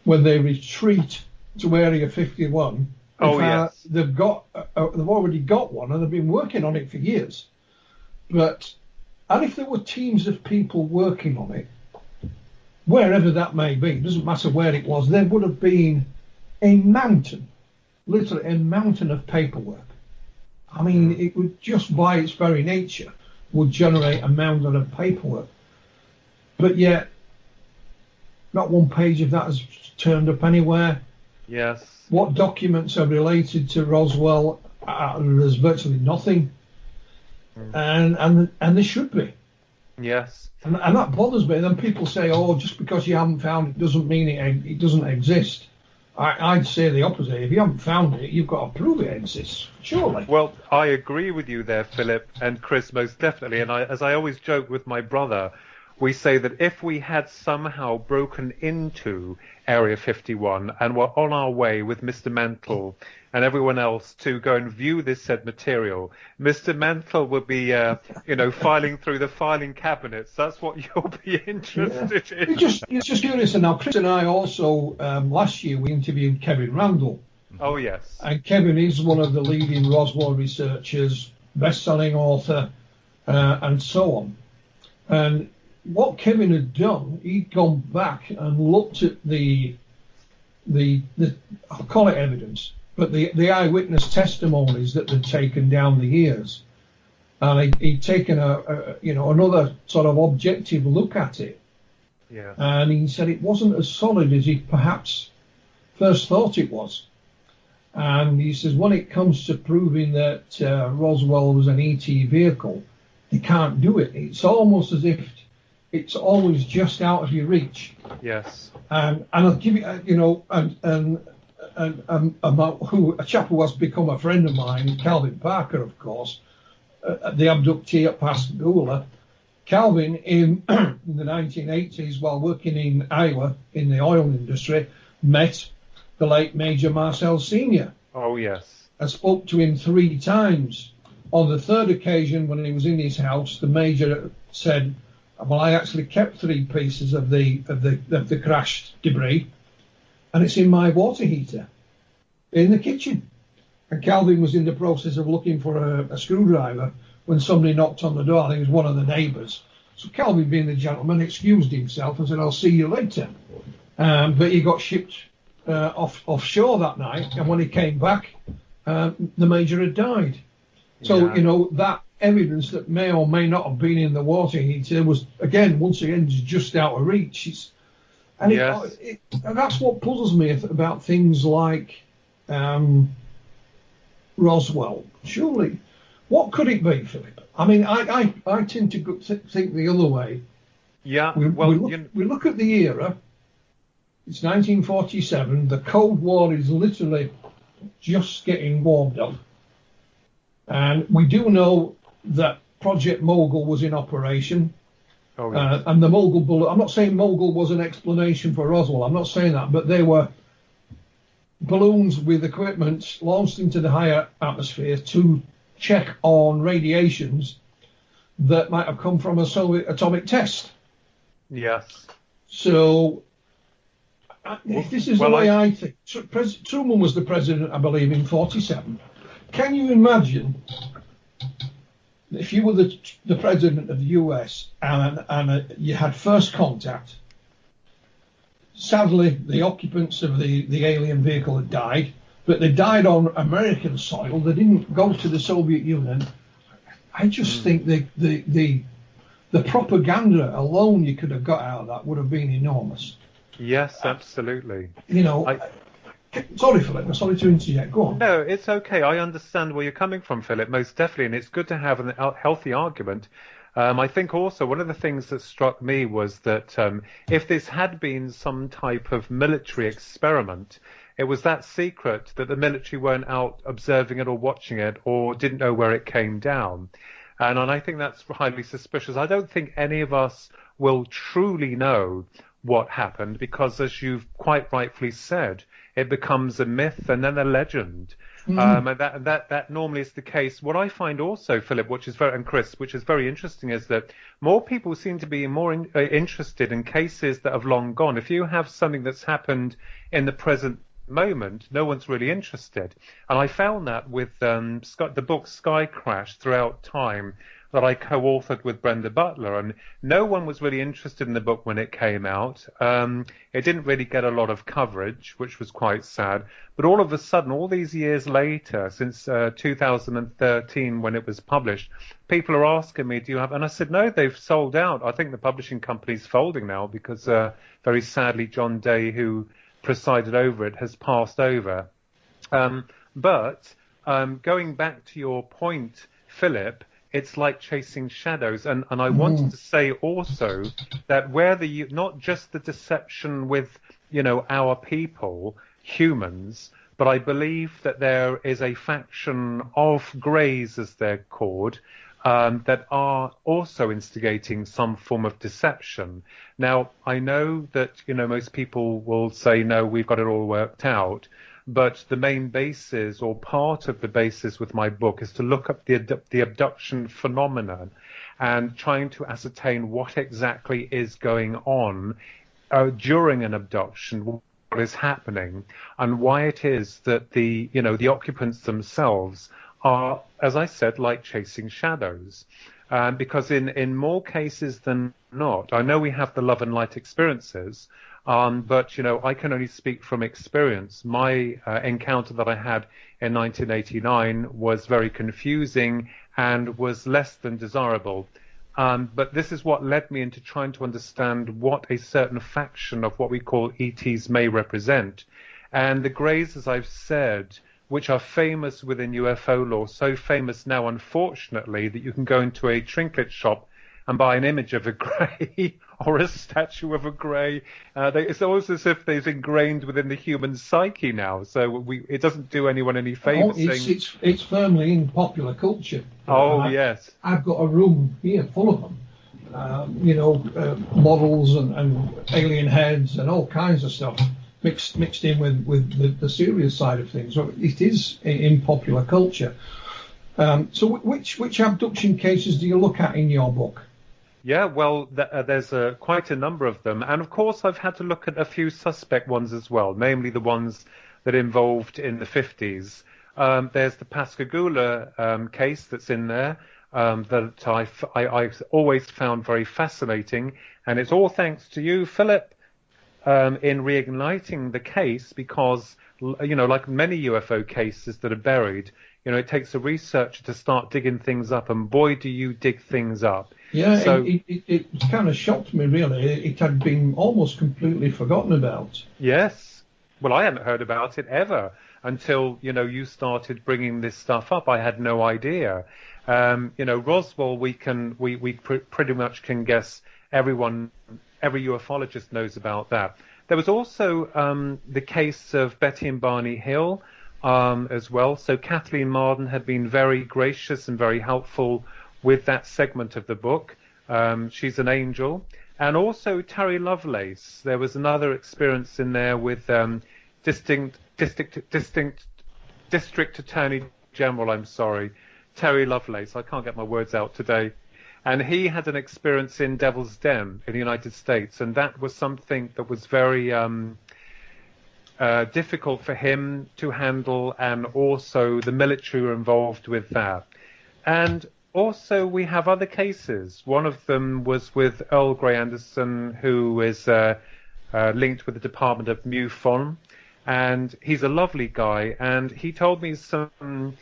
when they retreat to Area 51, yes. they've already got one, and they've been working on it for years. And if there were teams of people working on it, wherever that may be, it doesn't matter where it was, there would have been a mountain, literally a mountain of paperwork. I mean, it would just by its very nature would generate a mountain of paperwork. But yet, not one page of that has turned up anywhere. Yes. What documents are related to Roswell? There's virtually nothing. And there should be. Yes. And that bothers me. And then people say, oh, just because you haven't found it doesn't mean it doesn't exist. I'd say the opposite. If you haven't found it, you've got to prove it exists, surely. Well, I agree with you there, Philip and Chris, most definitely. And as I always joke with my brother, we say that if we had somehow broken into Area 51 and were on our way with Mr. Mantle and everyone else to go and view this said material, Mr. Mantle would be, filing through the filing cabinets. That's what you'll be interested in. It's just curious. And now, Chris and I also, last year, we interviewed Kevin Randall. Oh, yes. And Kevin is one of the leading Roswell researchers, best-selling author, and so on. And what Kevin had done, he'd gone back and looked at the I'll call it evidence, but the eyewitness testimonies that they'd taken down the years, and he'd taken another sort of objective look at it. Yeah. And he said it wasn't as solid as he perhaps first thought it was. And he says when it comes to proving that Roswell was an ET vehicle, they can't do it. It's almost as if it's always just out of your reach. Yes. And I'll give you, a chap who has become a friend of mine, Calvin Parker, of course, the abductee at Pascagoula. Calvin, in the 1980s, while working in Iowa in the oil industry, met the late Major Marcel Sr. Oh, yes. I spoke to him 3 times. On the third occasion, when he was in his house, the Major said, well, I actually kept 3 pieces of the crashed debris, and it's in my water heater in the kitchen. And Calvin was in the process of looking for a screwdriver when somebody knocked on the door. I think it was one of the neighbours. So Calvin, being the gentleman, excused himself and said, I'll see you later. But he got shipped offshore that night, and when he came back, the Major had died. So, that evidence that may or may not have been in the water heater was, once again, just out of reach. And that's what puzzles me about things like Roswell. Surely, what could it be, Philip? I mean, I tend to think the other way. Yeah, we look at the era. It's 1947. The Cold War is literally just getting warmed up. And we do know that Project Mogul was in operation. Oh, yes. And the Mogul bullet, I'm not saying Mogul was an explanation for Roswell. I'm not saying that. But they were balloons with equipment launched into the higher atmosphere to check on radiations that might have come from a Soviet atomic test. Yes. So, this is the way I think. Truman was the president, I believe, in 47. Can you imagine if you were the president of the US and you had first contact? Sadly, the occupants of the alien vehicle had died, but they died on American soil. They didn't go to the Soviet Union. I just think the propaganda alone you could have got out of that would have been enormous. Yes, absolutely. Sorry, Philip. I'm sorry to interject. Go on. No, it's okay. I understand where you're coming from, Philip, most definitely, and it's good to have a healthy argument. I think also one of the things that struck me was that if this had been some type of military experiment, it was that secret that the military weren't out observing it or watching it or didn't know where it came down. And I think that's highly suspicious. I don't think any of us will truly know what happened because, as you've quite rightfully said, it becomes a myth and then a legend. And that normally is the case. What I find also, Philip, and Chris, which is very interesting, is that more people seem to be more interested in cases that have long gone. If you have something that's happened in the present moment, no one's really interested. And I found that with the book Sky Crash throughout time that I co-authored with Brenda Butler, and no one was really interested in the book when it came out. It didn't really get a lot of coverage, which was quite sad. But all of a sudden, all these years later, since 2013 when it was published, people are asking me, do you have... And I said, no, they've sold out. I think the publishing company's folding now because very sadly, John Day, who presided over it, has passed over. But going back to your point, Philip, it's like chasing shadows. And I wanted to say also that where not just the deception with, our people, humans, but I believe that there is a faction of greys, as they're called, that are also instigating some form of deception. Now, I know that, most people will say, no, we've got it all worked out. But the main basis or part of the basis with my book is to look up the abduction phenomenon and trying to ascertain what exactly is going on during an abduction, what is happening, and why it is that the occupants themselves are, as I said, like chasing shadows. Because in more cases than not, I know we have the love and light experiences, but, I can only speak from experience. My encounter that I had in 1989 was very confusing and was less than desirable. But this is what led me into trying to understand what a certain faction of what we call ETs may represent. And the Greys, as I've said, which are famous within UFO lore, so famous now, unfortunately, that you can go into a trinket shop and buy an image of a grey or a statue of a grey. It's almost as if they've ingrained within the human psyche now. So it doesn't do anyone any favours. It's firmly in popular culture. Yes. I've got a room here full of them. Models and alien heads and all kinds of stuff mixed in with the serious side of things. So it is in popular culture. So which abduction cases do you look at in your book? Yeah, well, there's quite a number of them. And, of course, I've had to look at a few suspect ones as well, namely the ones that involved in the 50s. There's the Pascagoula case that's in there that I've always found very fascinating. And it's all thanks to you, Philip, in reigniting the case, because like many UFO cases that are buried, it takes a researcher to start digging things up, and boy, do you dig things up. Yeah, So, it kind of shocked me, really. It had been almost completely forgotten about. yes. Well, I hadn't heard about it ever until, you started bringing this stuff up. I had no idea. Roswell, we pretty much can guess every ufologist knows about that. There was also the case of Betty and Barney Hill as well. So Kathleen Marden had been very gracious and very helpful with that segment of the book. She's an angel. And also Terry Lovelace. There was another experience in there with District Attorney General, Terry Lovelace. I can't get my words out today. And he had an experience in Devil's Den in the United States, and that was something that was very difficult for him to handle, and also the military were involved with that. And also we have other cases. One of them was with Earl Grey Anderson, who is linked with the Department of MUFON, and he's a lovely guy, and he told me some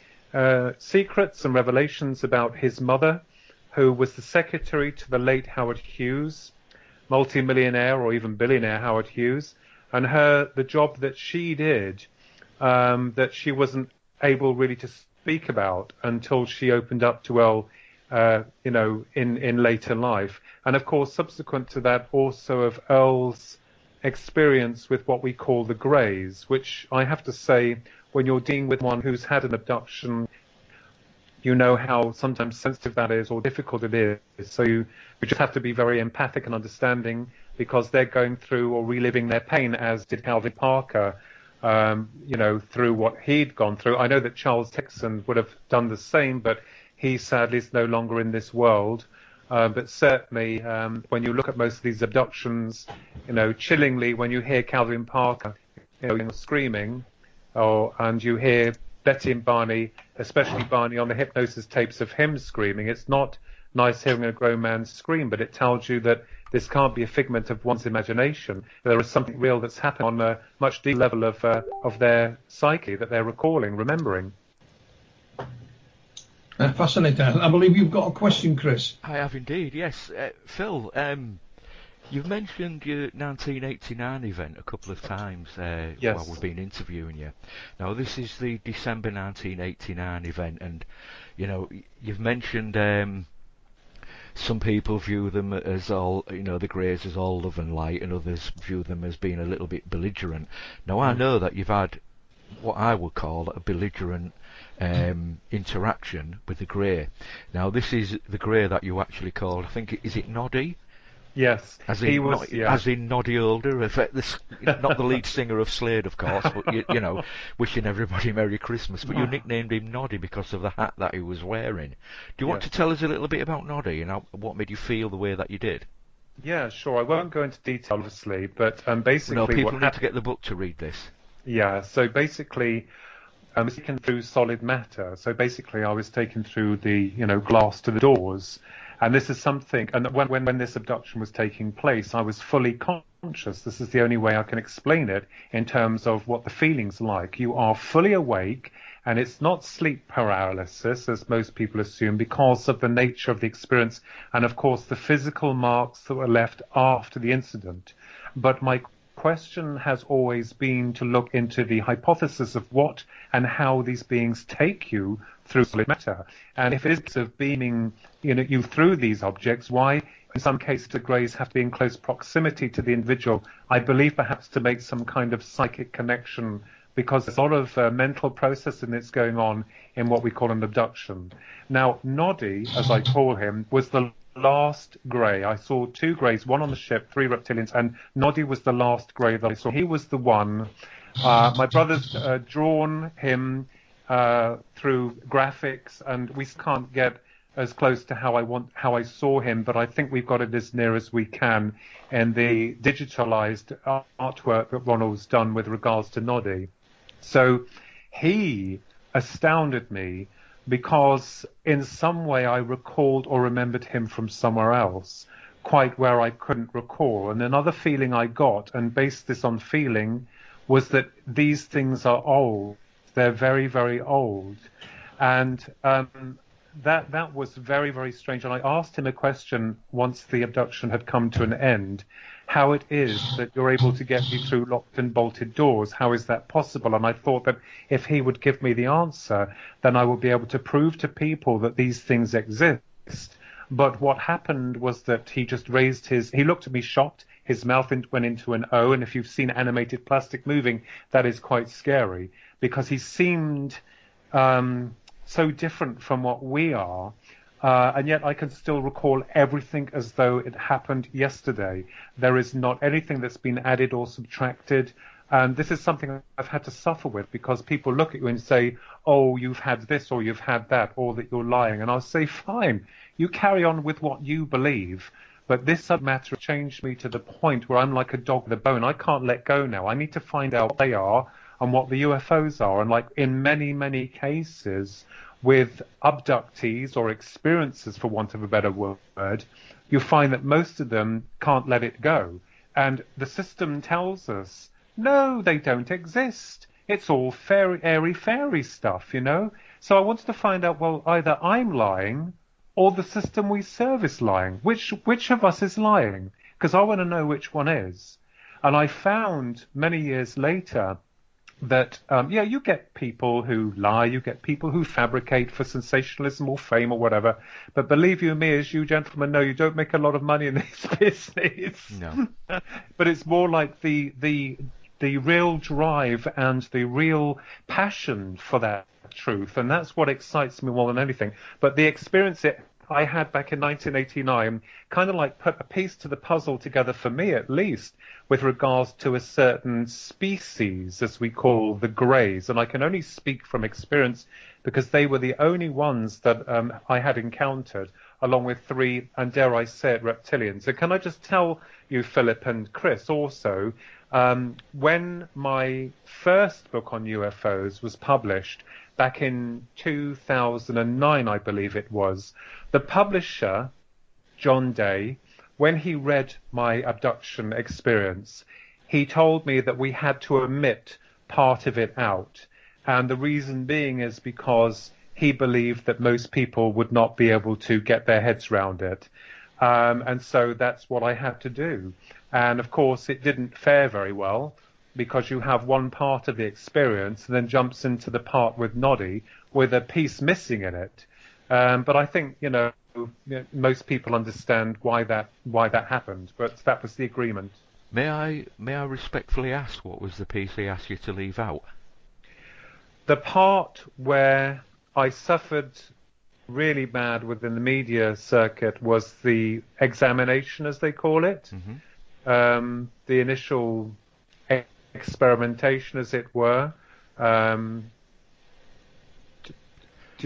secrets and revelations about his mother, who was the secretary to the late Howard Hughes, multimillionaire or even billionaire Howard Hughes, and the job that she did, that she wasn't able really to speak about until she opened up to Earl, in later life. And of course, subsequent to that, also of Earl's experience with what we call the Greys, which I have to say, when you're dealing with one who's had an abduction, you know how sometimes sensitive that is or difficult it is. So you just have to be very empathic and understanding, because they're going through or reliving their pain, as did Calvin Parker, through what he'd gone through. I know that Charles Dixon would have done the same, but he sadly is no longer in this world. But certainly, when you look at most of these abductions, chillingly, when you hear Calvin Parker, screaming, and you hear Betty and Barney, especially Barney, on the hypnosis tapes of him screaming, it's not nice hearing a grown man scream, but it tells you that this can't be a figment of one's imagination. There is something real that's happened on a much deeper level of their psyche that they're recalling, remembering. Fascinating. I believe you've got a question, Chris. I have indeed, yes. Phil, you've mentioned your 1989 event a couple of times yes. while we've been interviewing you. Now, this is the December 1989 event, and, you've mentioned some people view them as all, the Greys as all love and light, and others view them as being a little bit belligerent. Now, I know that you've had what I would call a belligerent interaction with the Grey. Now, this is the Grey that you actually called, I think, is it Noddy? Yes, as in Noddy Older, not the lead singer of Slade, of course, but wishing everybody Merry Christmas. But you nicknamed him Noddy because of the hat that he was wearing. Do you want to tell us a little bit about Noddy and what made you feel the way that you did? Yeah, sure. I won't go into detail, obviously, but basically, no, people need to get the book to read this. Yeah. So basically, I was taken through solid matter. So basically, I was taken through the glass to the doors. And this is something, and when this abduction was taking place, I was fully conscious. This is the only way I can explain it in terms of what the feeling's like. You are fully awake, and it's not sleep paralysis, as most people assume, because of the nature of the experience, and of course the physical marks that were left after the incident. But my question has always been to look into the hypothesis of what and how these beings take you through solid matter. And if it is of beaming you through these objects, why in some cases the Greys have to be in close proximity to the individual? I believe perhaps to make some kind of psychic connection, because there's a lot of mental processing that's going on in what we call an abduction. Now, Noddy, as I call him, was the last Grey. I saw 2 Greys, one on the ship, 3 reptilians, and Noddy was the last Grey that I saw. He was the one. My brother's drawn him through graphics, and we can't get as close to how I saw him, but I think we've got it as near as we can in the digitalized artwork that Ronald's done with regards to Noddy. So he astounded me, because in some way I recalled or remembered him from somewhere else, quite where I couldn't recall. And another feeling I got, and based this on feeling, was that these things are old. They're very, very old. And that was very, very strange. And I asked him a question once the abduction had come to an end, how it is that you're able to get me through locked and bolted doors. How is that possible? And I thought that if he would give me the answer, then I would be able to prove to people that these things exist. But what happened was that he just he looked at me shocked. His mouth went into an O. And if you've seen animated plastic moving, that is quite scary, because he seemed so different from what we are. And yet I can still recall everything as though it happened yesterday. There is not anything that's been added or subtracted. And this is something I've had to suffer with, because people look at you and say, oh, you've had this or you've had that, or that you're lying. And I'll say, fine, you carry on with what you believe. But this subject matter changed me to the point where I'm like a dog with a bone. I can't let go now. I need to find out what they are and what the UFOs are. And like in many, many cases, with abductees or experiencers, for want of a better word, you find that most of them can't let it go. And the system tells us, no, they don't exist. It's all airy-fairy stuff, you know? So I wanted to find out, well, either I'm lying or the system we serve is lying. Which of us is lying? Because I want to know which one is. And I found many years later that, you get people who lie, you get people who fabricate for sensationalism or fame or whatever. But believe you me, as you gentlemen know, you don't make a lot of money in this business. No. But it's more like the real drive and the real passion for that truth. And that's what excites me more than anything. But the experience I had back in 1989 kind of like put a piece to the puzzle together, for me at least, with regards to a certain species, as we call the Greys. And I can only speak from experience because they were the only ones that I had encountered, along with 3, and dare I say it, reptilians. So can I just tell you, Philip and Chris, also, when my first book on UFOs was published back in 2009, I believe it was, the publisher, John Day, when he read my abduction experience, he told me that we had to omit part of it out. And the reason being is because he believed that most people would not be able to get their heads around it. And so that's what I had to do. And of course, it didn't fare very well, because you have one part of the experience and then jumps into the part with Noddy with a piece missing in it. But I think, most people understand why that happened. But that was the agreement. May I respectfully ask, what was the piece he asked you to leave out? The part where I suffered really bad within the media circuit was the examination, as they call it. Mm-hmm. The initial experimentation, as it were. Do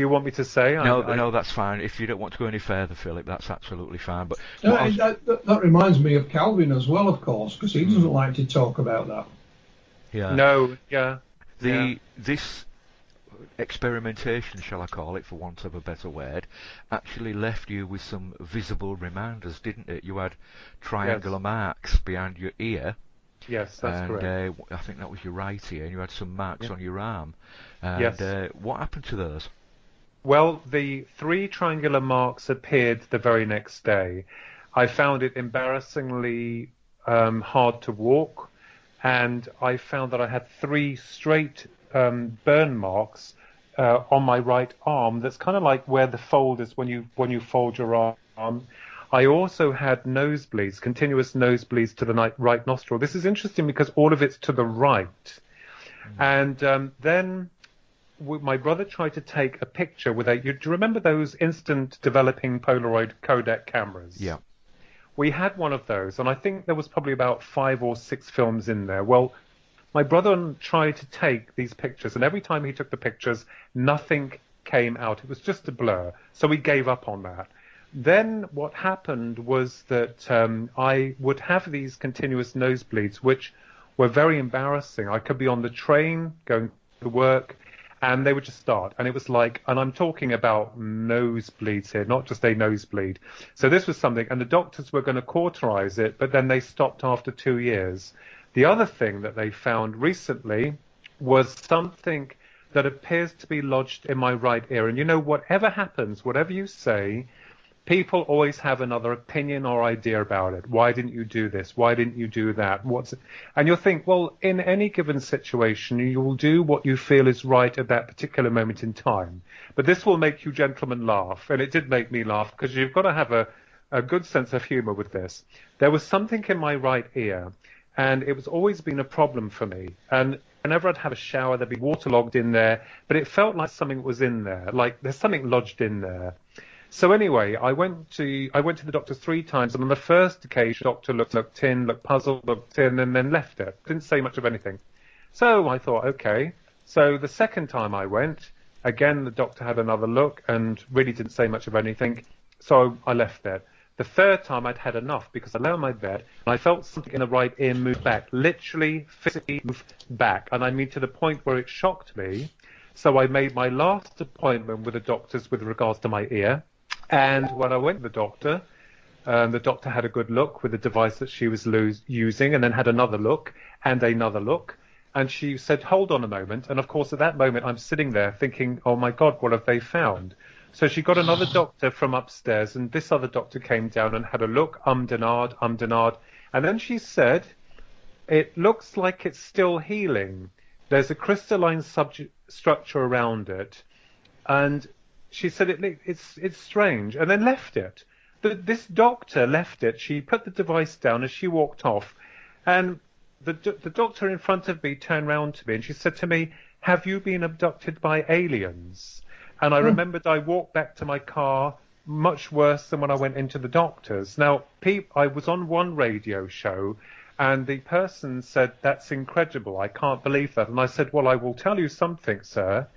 you want me to say? No, that's fine. If you don't want to go any further, Philip, that's absolutely fine. But that reminds me of Calvin as well, of course, because he doesn't like to talk about that. Yeah. No. Yeah. This experimentation, shall I call it, for want of a better word, actually left you with some visible reminders, didn't it? You had triangular marks behind your ear. Yes, that's correct. I think that was your right ear, and you had some marks on your arm. Yes. What happened to those? Well, the 3 triangular marks appeared the very next day. I found it embarrassingly hard to walk, and I found that I had 3 straight burn marks on my right arm. That's kind of like where the fold is when you fold your arm. I also had nosebleeds, continuous nosebleeds to the right nostril. This is interesting because all of it's to the right. And then my brother tried to take a picture with do you remember those instant developing Polaroid Kodak cameras? Yeah. We had one of those, and I think there was probably about 5 or 6 films in there. Well, my brother tried to take these pictures, and every time he took the pictures, nothing came out. It was just a blur. So we gave up on that. Then what happened was that I would have these continuous nosebleeds, which were very embarrassing. I could be on the train going to work, and they would just start. And it was like, and I'm talking about nosebleeds here, not just a nosebleed. So this was something, and the doctors were going to cauterize it, but then they stopped after 2 years. The other thing that they found recently was something that appears to be lodged in my right ear. And whatever happens, whatever you say, people always have another opinion or idea about it. Why didn't you do this? Why didn't you do that? And you'll think, well, in any given situation, you will do what you feel is right at that particular moment in time. But this will make you gentlemen laugh. And it did make me laugh, because you've got to have a good sense of humor with this. There was something in my right ear, and it was always been a problem for me. And whenever I'd have a shower, there'd be water logged in there, but it felt like something was in there, like there's something lodged in there. So anyway, I went to the doctor 3 times, and on the first occasion, the doctor looked in, looked puzzled, looked in, and then left it. Didn't say much of anything. So I thought, okay. So the second time I went, again, the doctor had another look and really didn't say much of anything. So I left it. The third time I'd had enough, because I lay on my bed and I felt something in the right ear move back, literally, physically move back. And I mean to the point where it shocked me. So I made my last appointment with the doctors with regards to my ear. And when I went to the doctor had a good look with the device that she was using, and then had another look and another look. And she said, hold on a moment. And of course, at that moment, I'm sitting there thinking, oh my God, what have they found? So she got another doctor from upstairs, and this other doctor came down and had a look, ummed and ahed. And then she said, it looks like it's still healing. There's a crystalline structure around it. And she said, it's strange, and then left it. This doctor left it. She put the device down as she walked off. And the doctor in front of me turned round to me, and she said to me, have you been abducted by aliens? And I remembered I walked back to my car much worse than when I went into the doctor's. Now, I was on one radio show, and the person said, that's incredible. I can't believe that. And I said, well, I will tell you something, sir.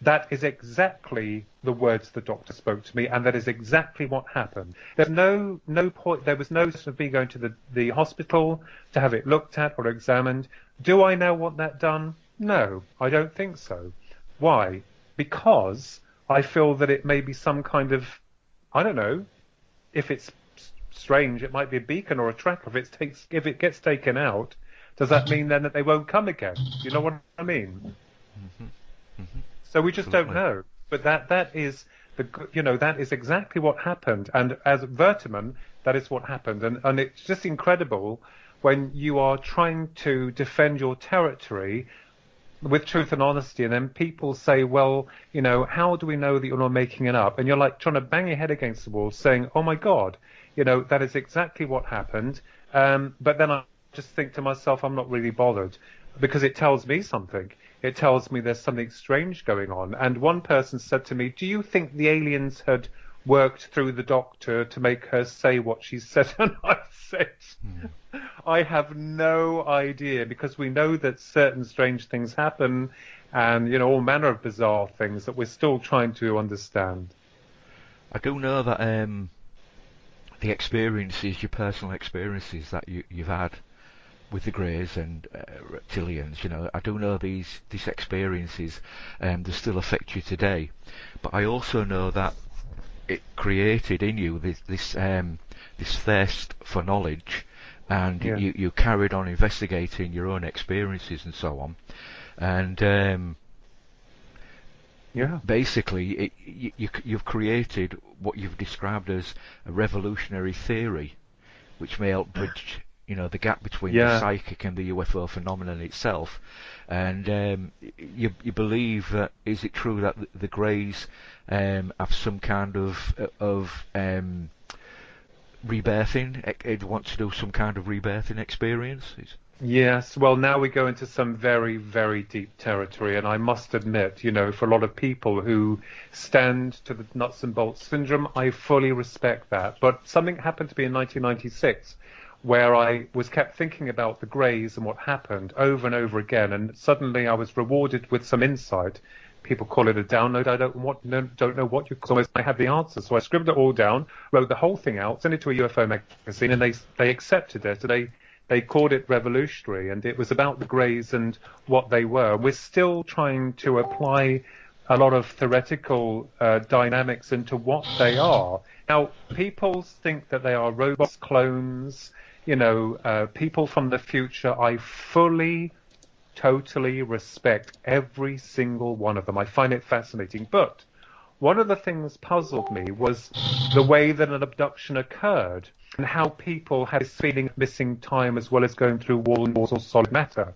That is exactly the words the doctor spoke to me, and that is exactly what happened. There's no point. There was no sort of me going to the hospital to have it looked at or examined. Do I now want that done? No, I don't think so. Why? Because I feel that it may be some kind of, I don't know, if it's strange, it might be a beacon or a tracker. If it gets taken out, does that mean then that they won't come again? You know what I mean? Mm-hmm. Mm-hmm. So we just don't know. But that is that is exactly what happened. And as Vertiman, that is what happened. And it's just incredible when you are trying to defend your territory with truth and honesty, and then people say, well, how do we know that you're not making it up? And you're like trying to bang your head against the wall saying, oh my God, that is exactly what happened. But then I just think to myself, I'm not really bothered, because it tells me something. It tells me there's something strange going on. And one person said to me, do you think the aliens had worked through the doctor to make her say what she said? And I said, I have no idea, because we know that certain strange things happen, and all manner of bizarre things that we're still trying to understand. I do know that the experiences, your personal experiences that you've had with the Greys and reptilians, I do know these experiences they still affect you today. But I also know that it created in you this thirst for knowledge, and you carried on investigating your own experiences and so on. And basically, you've created what you've described as a revolutionary theory, which may help bridge the gap between the psychic and the UFO phenomenon itself. And you believe that, is it true that the Greys have some kind of rebirthing? It wants to do some kind of rebirthing experiences? Yes, well, now we go into some very, very deep territory, and I must admit, for a lot of people who stand to the nuts and bolts syndrome, I fully respect that. But something happened to me in 1996 where I was kept thinking about the Greys and what happened over and over again, and suddenly I was rewarded with some insight. People call it a download. I don't know what you call it. I had the answer, so I scribbled it all down, wrote the whole thing out, sent it to a UFO magazine, and they accepted it. They called it revolutionary, and it was about the Greys and what they were. We're still trying to apply a lot of theoretical dynamics into what they are. Now, people think that they are robots, clones, people from the future. I fully, totally respect every single one of them. I find it fascinating. But one of the things puzzled me was the way that an abduction occurred and how people had this feeling of missing time as well as going through walls or solid matter.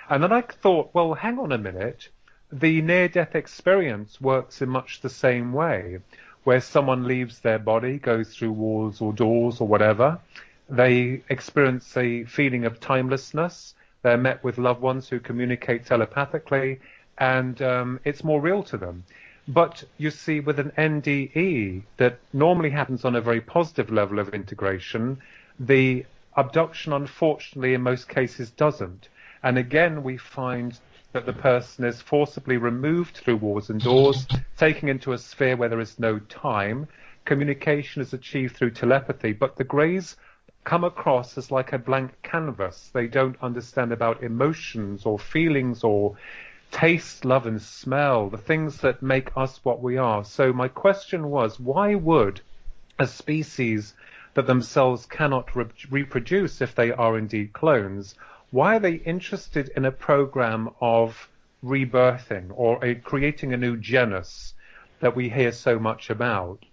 And then I thought, well, hang on a minute. The near-death experience works in much the same way, where someone leaves their body, goes through walls or doors or whatever. They experience a feeling of timelessness. They're met with loved ones who communicate telepathically, and it's more real to them. But you see, with an NDE that normally happens on a very positive level of integration, the abduction, unfortunately, in most cases doesn't. And again, we find that the person is forcibly removed through walls and doors, taken into a sphere where there is no time. Communication is achieved through telepathy, but the Greys come across as like a blank canvas. They don't understand about emotions or feelings or taste, love and smell, the things that make us what we are. So my question was, why would a species that themselves cannot reproduce, if they are indeed clones, why are they interested in a program of rebirthing or creating a new genus that we hear so much about?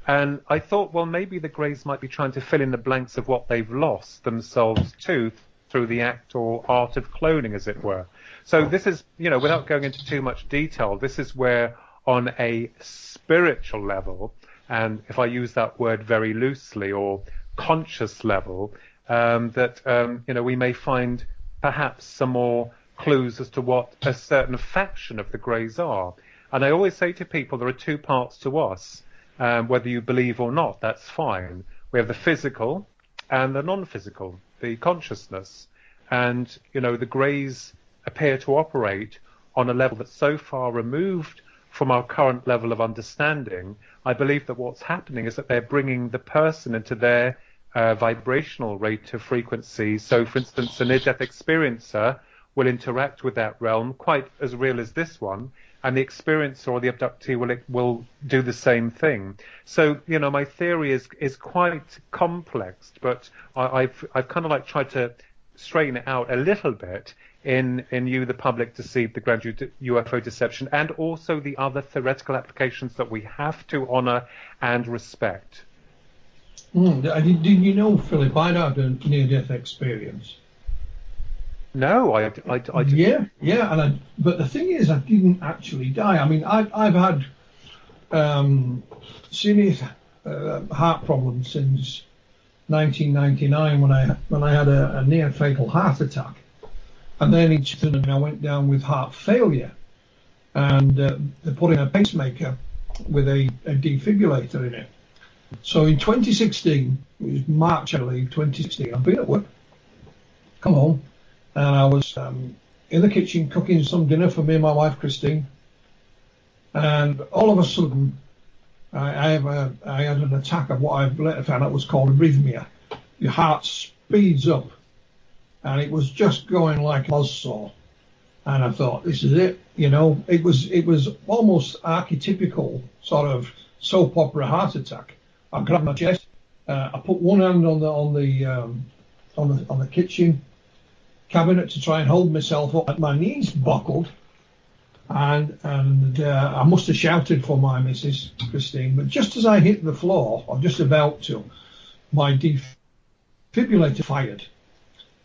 And I thought, well, maybe the Greys might be trying to fill in the blanks of what they've lost themselves to through the act or art of cloning, as it were. So this is, without going into too much detail, this is where on a spiritual level, and if I use that word very loosely, or conscious level, we may find perhaps some more clues as to what a certain faction of the Greys are. And I always say to people, there are two parts to us. Whether you believe or not, that's fine. We have the physical and the non-physical, the consciousness. And, the Greys appear to operate on a level that's so far removed from our current level of understanding. I believe that what's happening is that they're bringing the person into their vibrational rate of frequency. So, for instance, a near-death experiencer will interact with that realm, quite as real as this one, and the experiencer or the abductee will do the same thing. So, my theory is quite complex, but I've kind of like tried to straighten it out a little bit in You, the Public Deceived, the Grand UFO Deception, and also the other theoretical applications that we have to honor and respect. Did you know, Philip, I'd had a near-death experience? No, I didn't. Yeah, but the thing is, I didn't actually die. I mean, I've had serious heart problems since 1999 when I had a near fatal heart attack, and then in 2000 I went down with heart failure, and they put in a pacemaker with a defibrillator in it. So in 2016, it was March, I believe, 2016, I've been at work, come home, and I was in the kitchen cooking some dinner for me and my wife, Christine. And all of a sudden, I had an attack of what I've later found out was called arrhythmia. Your heart speeds up, and it was just going like a buzzsaw. And I thought, this is it. It was almost archetypical sort of soap opera heart attack. I grabbed my chest. I put one hand on the kitchen cabinet to try and hold myself up. My knees buckled, and I must have shouted for my Mrs. Christine. But just as I hit the floor, or just about to, my defibrillator fired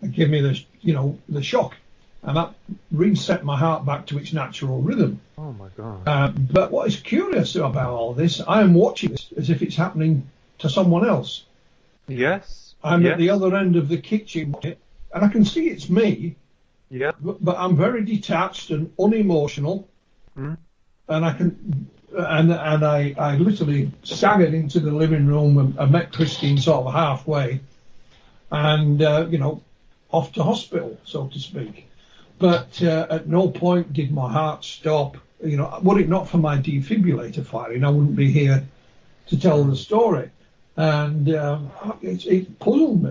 and gave me the shock, and that reset my heart back to its natural rhythm. Oh my God! But what is curious about all this, I am watching this as if it's happening to someone else. Yes. I'm at the other end of the kitchen, and I can see it's me. Yeah. But I'm very detached and unemotional, and I literally staggered into the living room and I met Christine sort of halfway, and off to hospital, so to speak. But at no point did my heart stop. Were it not for my defibrillator firing, I wouldn't be here to tell the story. And it puzzled me.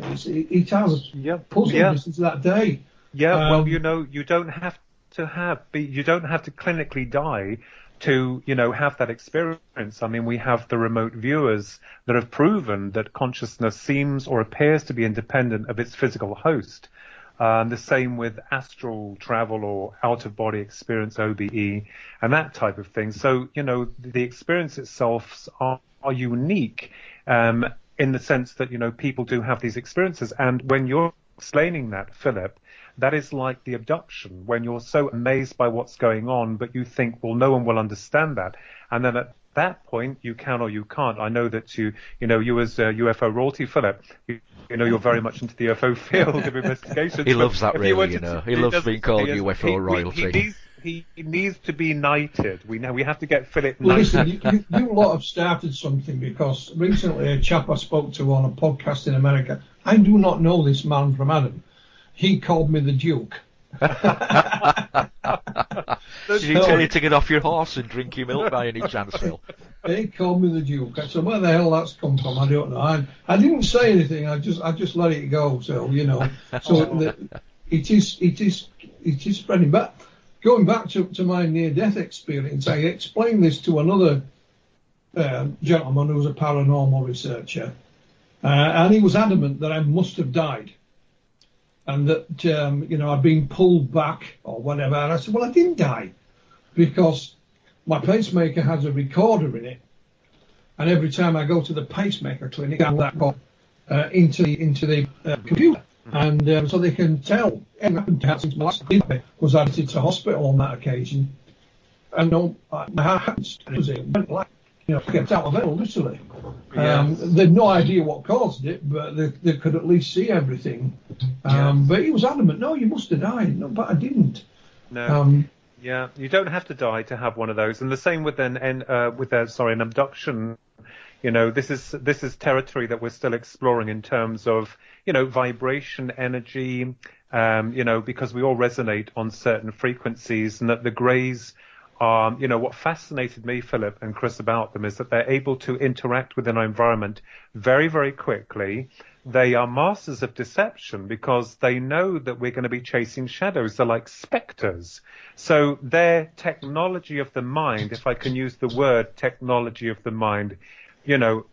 It has puzzled me since that day. Yeah, well, you don't have to clinically die to, have that experience. I mean, we have the remote viewers that have proven that consciousness seems or appears to be independent of its physical host. The same with astral travel or out-of-body experience, OBE, and that type of thing. So, the experience itself are unique in the sense that, people do have these experiences. And when you're explaining that, Philip, that is like the abduction, when you're so amazed by what's going on, but you think, well, no one will understand that. And then at that point, you can or you can't. I know that you as UFO royalty, Philip, you're very much into the UFO field of investigation. He loves that, really, He loves being called UFO royalty. He needs to be knighted. We have to get Philip well, knighted. Listen, you lot have started something, because recently a chap I spoke to on a podcast in America, I do not know this man from Adam. He called me the Duke. Did he tell you to get off your horse and drink your milk by any chance, Phil? He called me the Duke. So where the hell that's come from, I don't know. I didn't say anything. I just let it go. So So it is spreading. But going back to my near-death experience, I explained this to another gentleman who was a paranormal researcher, and he was adamant that I must have died. And that, I'd been pulled back or whatever. And I said, well, I didn't die, because my pacemaker has a recorder in it. And every time I go to the pacemaker clinic, I put that into the computer. And so they can tell. And since my last was added to hospital on that occasion. And my heart went like, kept out of hell, literally. They had no idea what caused it, but they could at least see everything. But he was adamant, no, you must have died. No, but I didn't. No. You don't have to die to have one of those. And the same with an abduction. This is territory that we're still exploring in terms of, vibration, energy, because we all resonate on certain frequencies, and that the Greys are, what fascinated me, Philip and Chris, about them is that they're able to interact within our environment very, very quickly. They are masters of deception because they know that we're going to be chasing shadows. They're like specters. So their technology of the mind, if I can use the word technology of the mind,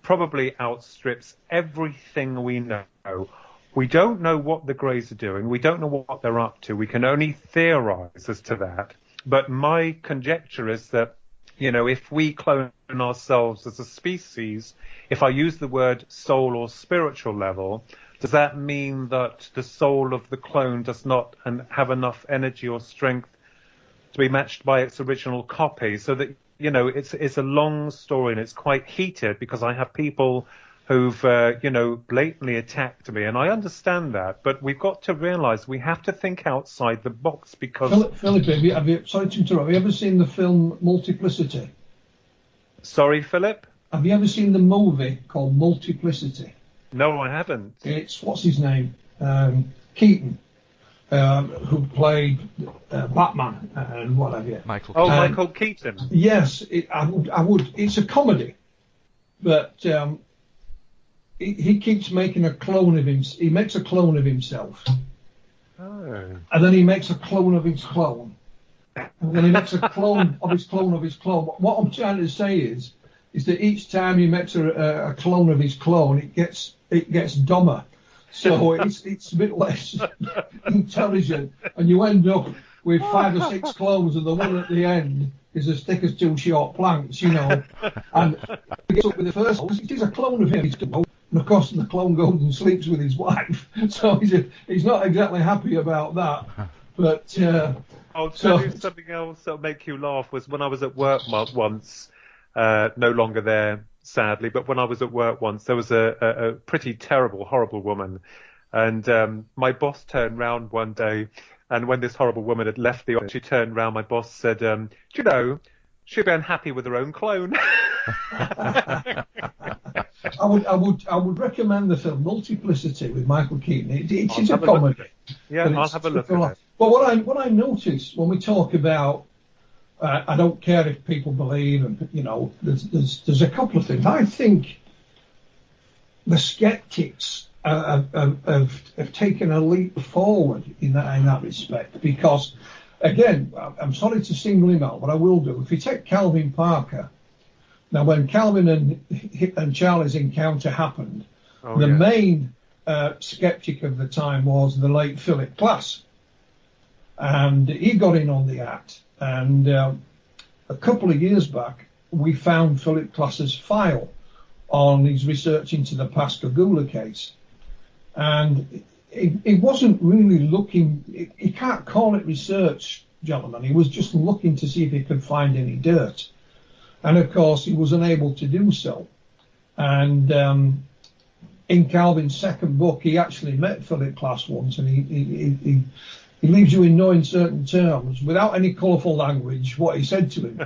probably outstrips everything we know. We don't know what the Greys are doing. We don't know what they're up to. We can only theorize as to that. But my conjecture is that, if we clone ourselves as a species, if I use the word soul or spiritual level, does that mean that the soul of the clone does not have enough energy or strength to be matched by its original copy? So that, it's a long story, and it's quite heated, because I have people who've, blatantly attacked me, and I understand that, but we've got to realise we have to think outside the box, because... Philip, sorry to interrupt, have you ever seen the film Multiplicity? Sorry, Philip? Have you ever seen the movie called Multiplicity? No, I haven't. It's, what's his name? Keaton, who played Batman and what have you. Michael Keaton. Yes, I would. It's a comedy, but... He keeps making a clone of him. He makes a clone of himself. Oh. And then he makes a clone of his clone. And then he makes a clone of his clone of his clone. What I'm trying to say is that each time he makes a clone of his clone, it gets dumber. So it's a bit less intelligent. And you end up with 5 or 6 clones, and the one at the end is as thick as 2 short planks, And he gets up with the first one. It is a clone of him. And of course, the clone goes and sleeps with his wife, so he's not exactly happy about that. But I'll tell you something else that'll make you laugh. Was when I was at work once, no longer there, sadly. But when I was at work once, there was a pretty terrible, horrible woman, and my boss turned round one day, and when this horrible woman had left the office, she turned round. My boss said, "Do you know, she'll be unhappy with her own clone." I would recommend the film Multiplicity with Michael Keaton. It is a comedy. Yeah, I'll have a look at it. But what I notice when we talk about, I don't care if people believe, and there's a couple of things. I think the skeptics have taken a leap forward in that respect, because again, I'm sorry to single him out, but I will do. If you take Calvin Parker, now when Calvin and Charlie's encounter happened, the main skeptic of the time was the late Philip Klass, and he got in on the act. And a couple of years back, we found Philip Klass's file on his research into the Pascagoula case, and he wasn't really looking. He can't call it research, gentlemen. He was just looking to see if he could find any dirt, and of course he was unable to do so. And in Calvin's second book, he actually met Philip Klass once, and he leaves you in no uncertain terms, without any colourful language, what he said to him.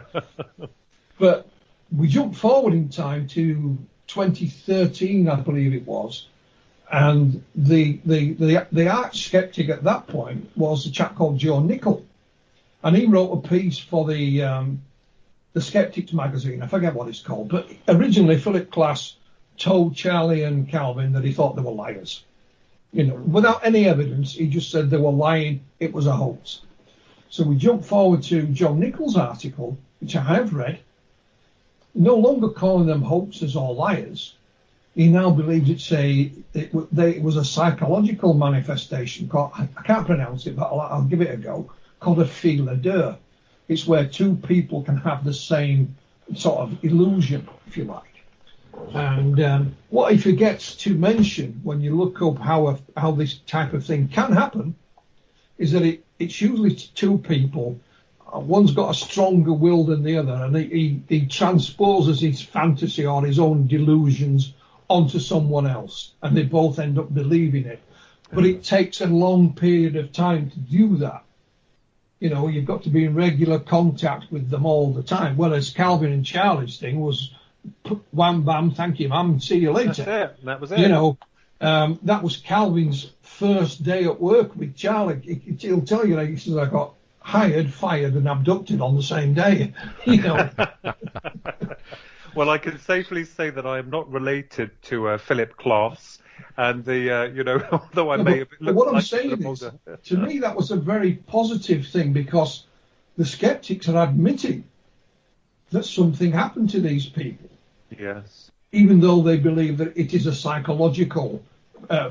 But we jump forward in time to 2013, I believe it was, and the arch skeptic at that point was a chap called Joe Nickell, and he wrote a piece for the Skeptics magazine. I forget what it's called, but originally Philip Klass told Charlie and Calvin that he thought they were liars. Without any evidence, he just said they were lying, it was a hoax. So we jump forward to John Nichols' article, which I have read, no longer calling them hoaxes or liars. He now believes it was a psychological manifestation called, I can't pronounce it, but I'll give it a go, called a filet deux. It's where two people can have the same sort of illusion, if you like. And what he forgets to mention when you look up how this type of thing can happen is that it's usually two people. One's got a stronger will than the other, and he transposes his fantasy or his own delusions onto someone else, and they both end up believing it. But it takes a long period of time to do that. You've got to be in regular contact with them all the time. Whereas Calvin and Charlie's thing was wham bam, thank you, ma'am, see you later. That's it. That was it. That was Calvin's first day at work with Charlie. He'll tell you, he says, I got hired, fired, and abducted on the same day. Well, I can safely say that I am not related to Philip Klass, and although I may have looked what I'm like saying is, to me, that was a very positive thing, because the skeptics are admitting that something happened to these people. Yes. Even though they believe that it is a psychological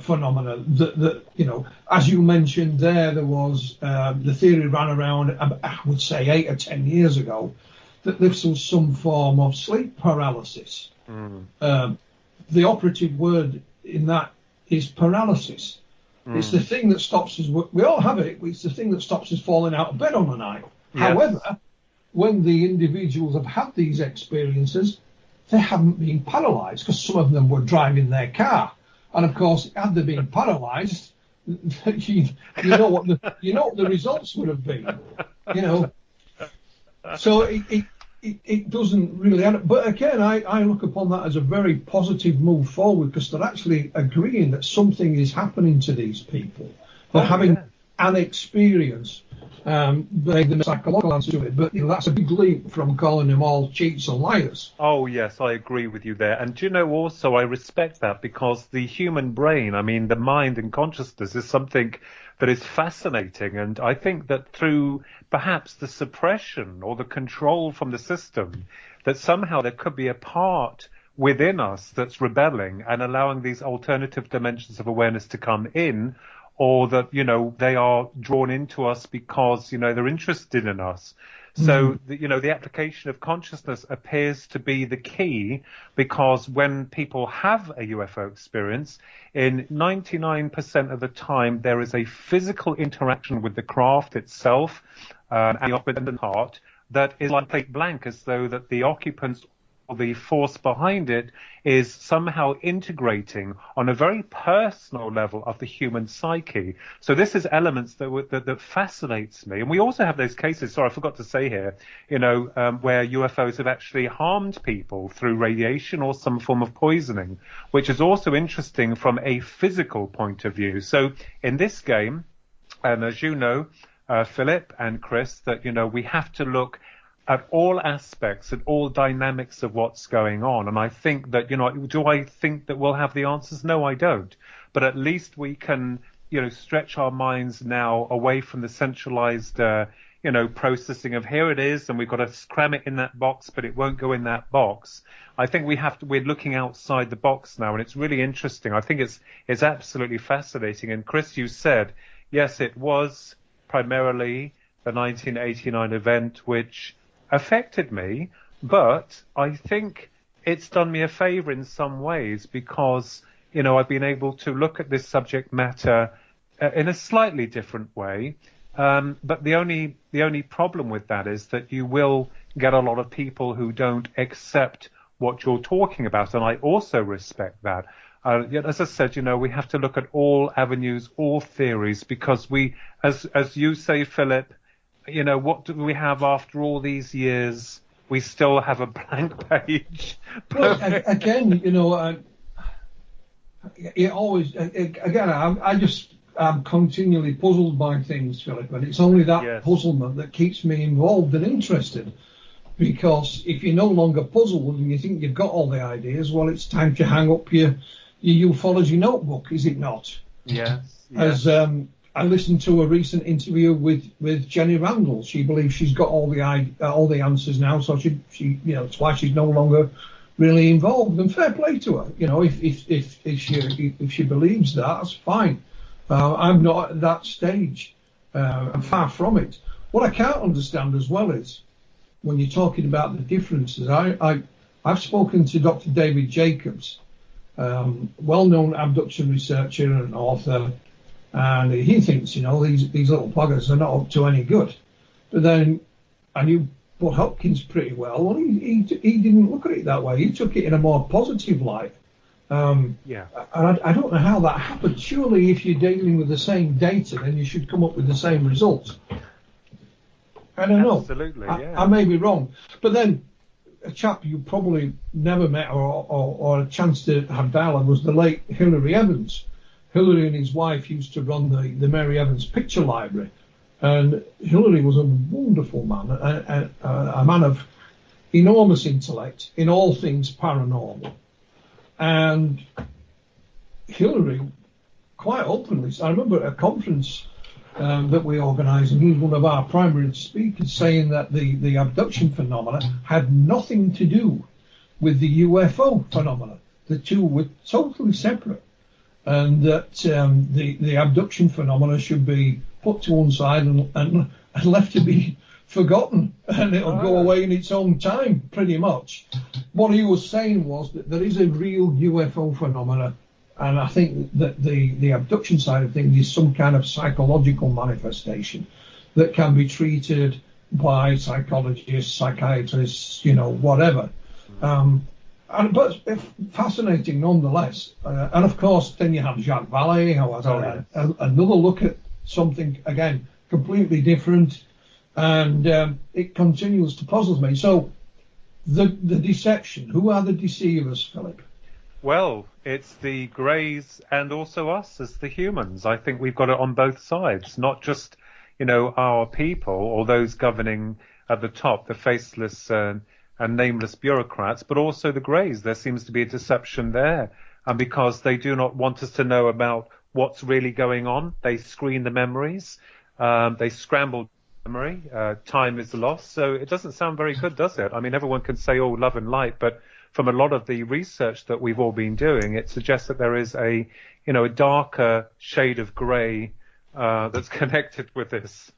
phenomena, that as you mentioned there was the theory ran around, I would say 8 or 10 years ago, that this was some form of sleep paralysis. The operative word in that is paralysis. It's the thing that stops us. We all have it. It's the thing that stops us falling out of bed on the night. Yes. However, when the individuals have had these experiences, they haven't been paralysed, because some of them were driving their car, and of course, had they been paralysed, you know what the results would have been. So it doesn't really add up. But again, I look upon that as a very positive move forward, because they're actually agreeing that something is happening to these people. They're having an experience. The psychological answer to it, but that's a big leap from calling them all cheats and liars. Oh yes, I agree with you there. And also I respect that, because the human brain, the mind and consciousness is something that is fascinating, and I think that through perhaps the suppression or the control from the system, that somehow there could be a part within us that's rebelling and allowing these alternative dimensions of awareness to come in, or that, they are drawn into us because, they're interested in us. So, the application of consciousness appears to be the key, because when people have a UFO experience, in 99% of the time, there is a physical interaction with the craft itself and the occupant part that is like plate blank, as though that the occupants or the force behind it is somehow integrating on a very personal level of the human psyche. So this is elements that fascinates me. And we also have those cases, sorry, I forgot to say here, where UFOs have actually harmed people through radiation or some form of poisoning, which is also interesting from a physical point of view. So in this game, and as you know, Philip and Chris, that, we have to look at all aspects and all dynamics of what's going on. And I think that, do I think that we'll have the answers? No, I don't. But at least we can, stretch our minds now away from the centralized, processing of here it is, and we've got to cram it in that box, but it won't go in that box. I think we're looking outside the box now, and it's really interesting. I think it's absolutely fascinating. And Chris, you said, yes, it was primarily the 1989 event which affected me, but I think it's done me a favor in some ways because, I've been able to look at this subject matter in a slightly different way. But the only problem with that is that you will get a lot of people who don't accept what you're talking about, and I also respect that. As I said, we have to look at all avenues, all theories, because we, as you say, Philip, what do we have after all these years? We still have a blank page. Well, again, it always, again, I'm continually puzzled by things, Philip, and it's only that puzzlement that keeps me involved and interested. Because if you're no longer puzzled and you think you've got all the ideas, well, it's time to hang up your ufology notebook, is it not? Yes. As I listened to a recent interview with Jenny Randall. She believes she's got all the answers now, so she it's why she's no longer really involved. And fair play to her. If she believes that, that's fine. I'm not at that stage. I'm far from it. What I can't understand as well is when you're talking about the differences. I've spoken to Dr. David Jacobs, well-known abduction researcher and author, and he thinks these little buggers are not up to any good. But then I knew Bud Hopkins pretty well. Well, he didn't look at it that way. He took it in a more positive light. And I don't know how that happened. Surely, if you're dealing with the same data, then you should come up with the same results. I don't know. Absolutely, I may be wrong. But then a chap you probably never met or a chance to have dialogue was the late Hilary Evans. Hilary and his wife used to run the Mary Evans Picture Library. And Hilary was a wonderful man, a man of enormous intellect in all things paranormal. And Hilary, quite openly, I remember at a conference that we organised, and he was one of our primary speakers, saying that the abduction phenomena had nothing to do with the UFO phenomena. The two were totally separate, and that the abduction phenomena should be put to one side and left to be forgotten, and it'll go away in its own time, pretty much. What he was saying was that there is a real UFO phenomena, and I think that the abduction side of things is some kind of psychological manifestation that can be treated by psychologists, psychiatrists, whatever. But fascinating nonetheless. And of course, then you have Jacques Vallée, who has another look at something, again, completely different. And it continues to puzzle me. So the deception, who are the deceivers, Philip? Well, it's the Greys and also us as the humans. I think we've got it on both sides, not just, our people or those governing at the top, the faceless and nameless bureaucrats, but also the Greys. There seems to be a deception there. And because they do not want us to know about what's really going on, they screen the memories, they scramble memory, time is lost. So it doesn't sound very good, does it? I mean, everyone can say, oh, love and light, but from a lot of the research that we've all been doing, it suggests that there is a darker shade of grey that's connected with this.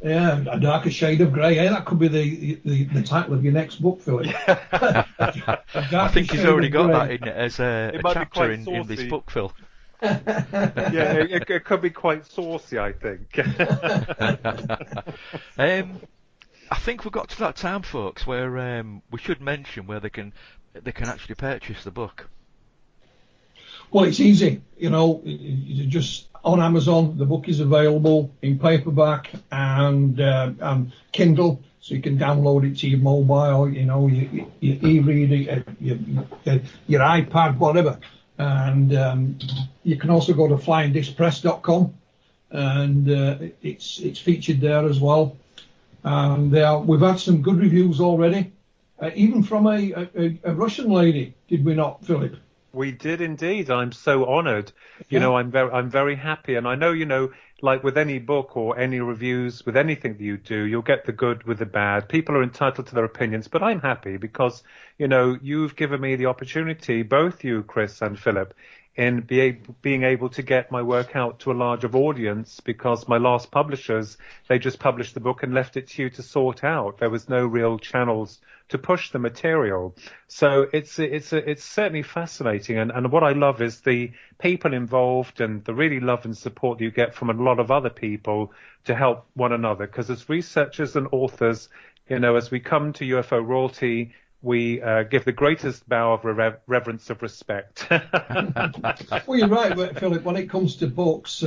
Yeah, a darker shade of grey. Yeah, that could be the title of your next book, Philip. I think he's already got that in as a chapter in this book, Phil. It could be quite saucy, I think. I think we've got to that time, folks, where we should mention where they can actually purchase the book. Well, it's easy. You're just on Amazon. The book is available in paperback and Kindle, so you can download it to your mobile, your e-reader, your iPad, whatever. And you can also go to flyingdiscpress.com, and it's featured there as well. And we've had some good reviews already, even from a Russian lady, did we not, Philip? We did indeed. I'm so honoured. You Yeah. know, I'm very happy, and I know, you know, like with any book or any reviews, with anything that you do, you'll get the good with the bad. People are entitled to their opinions, but I'm happy because, you know, you've given me the opportunity, both you, Chris and Philip, in being able to get my work out to a larger audience, because my last publishers, they just published the book and left it to you to sort out. There was no real channels to push the material. So it's certainly fascinating. And what I love is the people involved and the really love and support that you get from a lot of other people to help one another. Because as researchers and authors, you know, as we come to UFO royalty, we give the greatest bow of reverence of respect. Well, you're right, but Philip, when it comes to books,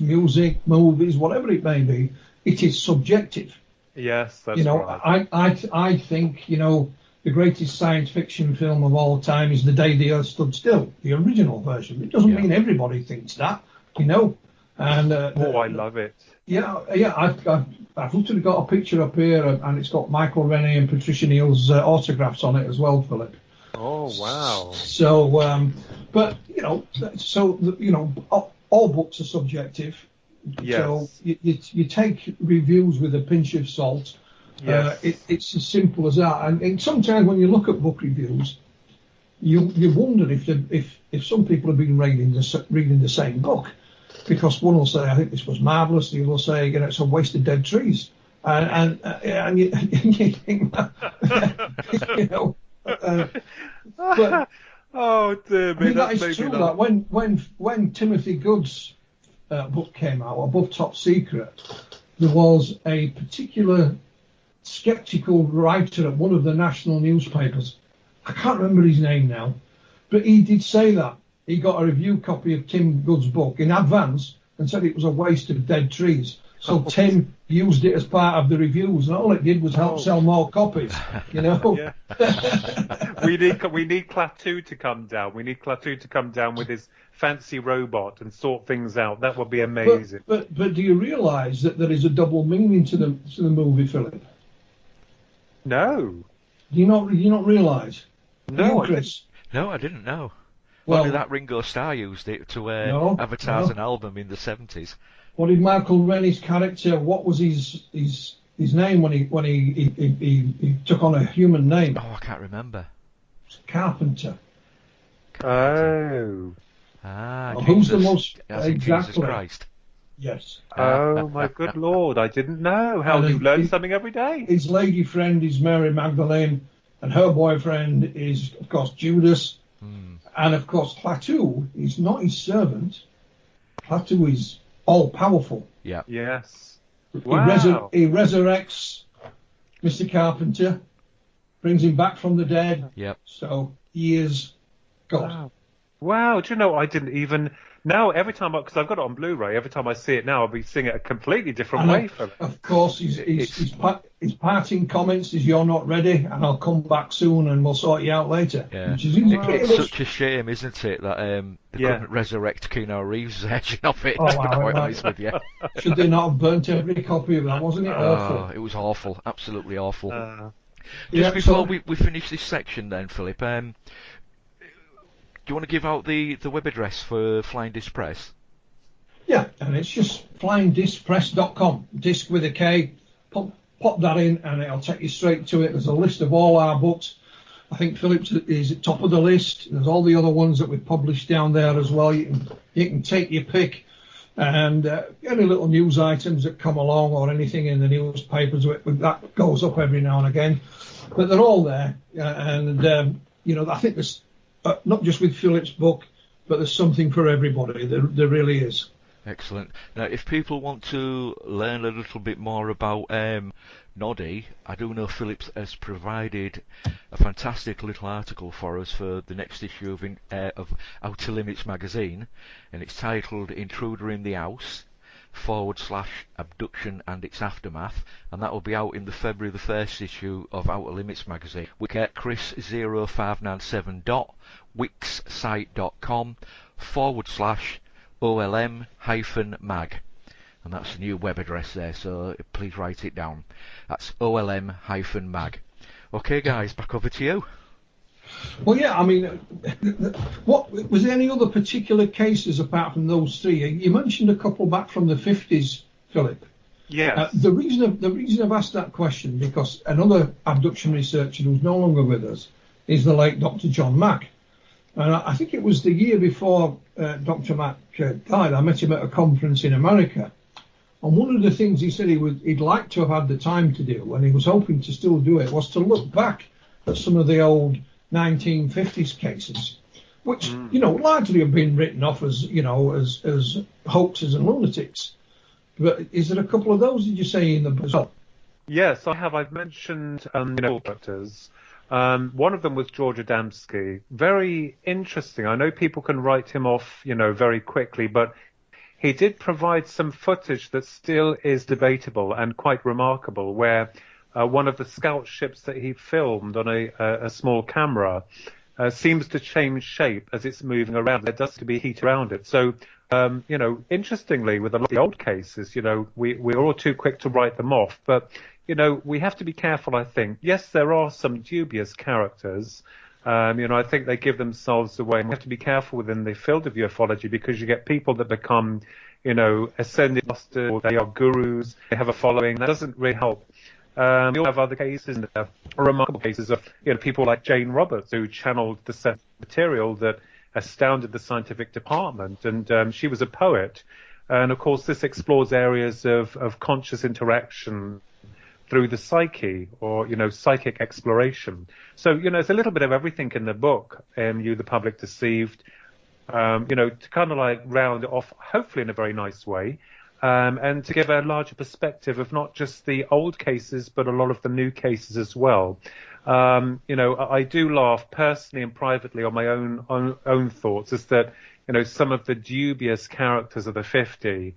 music, movies, whatever it may be, it is subjective. Yes, that's You know, right. I think, you know, the greatest science fiction film of all time is The Day the Earth Stood Still, the original version. It doesn't mean everybody thinks that, you know. And I love it. Yeah. I've literally got a picture up here, and it's got Michael Rennie and Patricia Neal's autographs on it as well, Philip. Oh, wow. So, but you know, all books are subjective. Yes. So you take reviews with a pinch of salt. Yes. It's as simple as that. And sometimes when you look at book reviews, you wonder if some people have been reading the same book, because one will say, I think this was marvellous, the other will say, you know, it's a waste of dead trees, and you think, you know. But oh dear me, I mean, that is true. That when Timothy Good's book came out, Above Top Secret, there was a particular sceptical writer at one of the national newspapers. I can't remember his name now, but he did say that he got a review copy of Tim Good's book in advance and said it was a waste of dead trees. So Tim used it as part of the reviews, and all it did was help sell more copies. You know. Yeah. we need Klaatu to come down. We need Klaatu to come down with his fancy robot and sort things out. That would be amazing. But do you realise that there is a double meaning to the No. movie, Philip? Do you not realise? No, Chris? No, I didn't know. Well, only that Ringo Starr used it to advertise an album in the 70s. What did Michael Rennie's character? What was his name when he took on a human name? Oh, I can't remember. Carpenter. Oh. Who's the most exactly? Jesus Christ. Yes. Oh my good Lord! I didn't know. How you learn something every day. His lady friend is Mary Magdalene, and her boyfriend is, of course, Judas. And of course, Klaatu is not his servant. Klaatu is all powerful. Yeah. Yes. Wow. He resurrects Mr. Carpenter, brings him back from the dead. Yep. So he is God. Wow. Do you know, I didn't even... Now, every time, because I've got it on Blu-ray, every time I see it now, I'll be seeing it a completely different way. Of course, his parting comments is, "You're not ready, and I'll come back soon, and we'll sort you out later." Yeah. Which is it's such a shame, isn't it, that they couldn't resurrect Keanu Reeves' version of it, to be quite honest with you. Should they not have burnt every copy of that? Wasn't it awful? It was awful, absolutely awful. Yeah, before we finish this section then, Philip, do you want to give out the web address for Flying Disc Press? Yeah, and it's just flyingdiscpress.com, disc with a K. Pop that in and it'll take you straight to it. There's a list of all our books. I think Philip's is at top of the list. There's all the other ones that we've published down there as well. You can take your pick, and any little news items that come along or anything in the newspapers, that goes up every now and again. But they're all there, and I think there's not just with Philip's book, but there's something for everybody. There really is. Excellent. Now, if people want to learn a little bit more about Noddy, I do know Philip has provided a fantastic little article for us for the next issue of Outer Limits magazine, and it's titled "Intruder in the House: /Abduction and its Aftermath," and that will be out in the February the 1st issue of Outer Limits magazine. We get chris0597.wixsite.com /OLM-mag, and that's a new web address there, so please write it down. That's OLM-mag. Okay guys, back over to you. Well, yeah, I mean, what was there any other particular cases apart from those three? You mentioned a couple back from the 50s, Philip. Yes. The reason I've asked that question, because another abduction researcher who's no longer with us is the late Dr. John Mack. And I think it was the year before Dr. Mack died. I met him at a conference in America. And one of the things he said he'd like to have had the time to do, and he was hoping to still do it, was to look back at some of the old 1950s cases, which, largely have been written off as, as hoaxes and lunatics. But is there a couple of those, did you say, in the book as well? Yes, I have. I've mentioned characters. One of them was George Adamski. Very interesting. I know people can write him off, very quickly, but he did provide some footage that still is debatable and quite remarkable, where one of the scout ships that he filmed on a small camera seems to change shape as it's moving around. There does to be heat around it. So, interestingly, with a lot of the old cases, we're all too quick to write them off. But, we have to be careful, I think. Yes, there are some dubious characters. I think they give themselves away. And we have to be careful within the field of ufology, because you get people that become, ascended masters, or they are gurus, they have a following. That doesn't really help. We all have other cases, remarkable cases of people like Jane Roberts, who channeled the set material that astounded the scientific department, and she was a poet. And of course, this explores areas of conscious interaction through the psyche, or psychic exploration. So there's a little bit of everything in the book. You, the Public Deceived, to kind of like round it off, hopefully in a very nice way. And to give a larger perspective of not just the old cases, but a lot of the new cases as well. I do laugh personally and privately on my own thoughts, is that, some of the dubious characters of the 50s,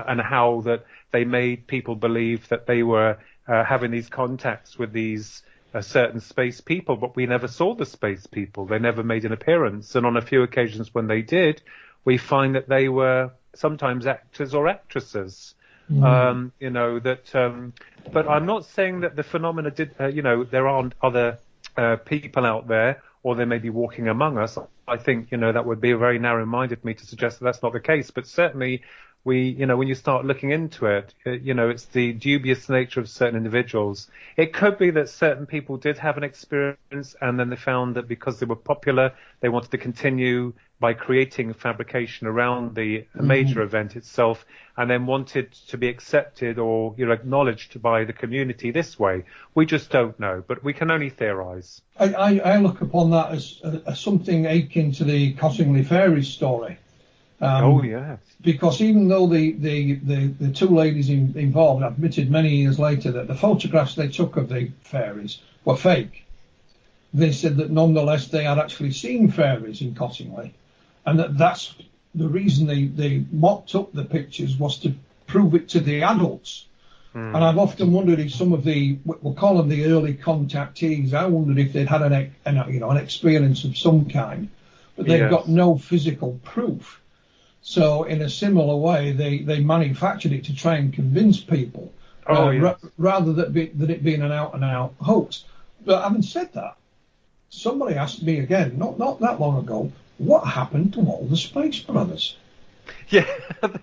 and how that they made people believe that they were having these contacts with these certain space people, but we never saw the space people. They never made an appearance. And on a few occasions when they did, we find that they were sometimes actors or actresses. But I'm not saying that the phenomena there aren't other people out there, or they may be walking among us. I think, that would be very narrow-minded of me to suggest that that's not the case. But certainly, when you start looking into it, it's the dubious nature of certain individuals. It could be that certain people did have an experience, and then they found that because they were popular, they wanted to continue by creating a fabrication around the major event itself, and then wanted to be accepted or acknowledged by the community this way. We just don't know, but we can only theorize. I look upon that as something akin to the Cottingley Fairies story. Yes. Because even though the two ladies involved admitted many years later that the photographs they took of the fairies were fake, they said that nonetheless they had actually seen fairies in Cottingley, and that's the reason they mocked up the pictures, was to prove it to the adults. And I've often wondered if some of we'll call them the early contactees, I wondered if they'd had an experience of some kind, but they've got no physical proof. So in a similar way, they manufactured it to try and convince people, rather than it being an out-and-out hoax. But having said that, somebody asked me again, not that long ago, what happened to all the Space Brothers? Yeah,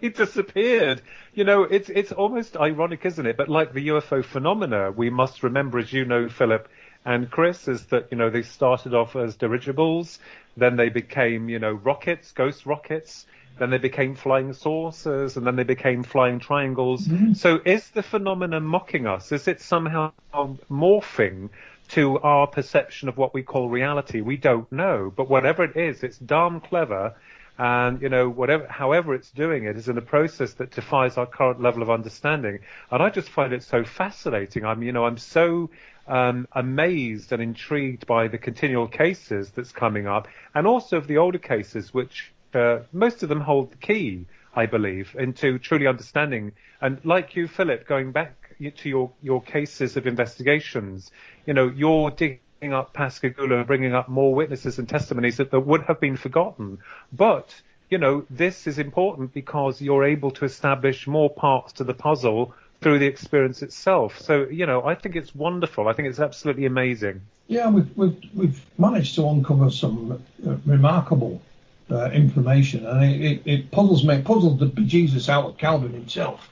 they disappeared. It's almost ironic, isn't it? But like the UFO phenomena, we must remember, as you know, Philip and Chris, is that, they started off as dirigibles, then they became, rockets, ghost rockets, then they became flying saucers, and then they became flying triangles. So is the phenomenon mocking us? Is it somehow morphing to our perception of what we call reality? We don't know. But whatever it is, it's darn clever. And, however it's doing it is in a process that defies our current level of understanding. And I just find it so fascinating. I'm so amazed and intrigued by the continual cases that's coming up, and also of the older cases, which most of them hold the key, I believe, into truly understanding. And like you, Philip, going back to your cases of investigations, you're digging up Pascagoula and bringing up more witnesses and testimonies that would have been forgotten. But, this is important because you're able to establish more parts to the puzzle through the experience itself. So, I think it's wonderful. I think it's absolutely amazing. Yeah, we've managed to uncover some remarkable information, and it puzzled the bejesus out of Calvin himself.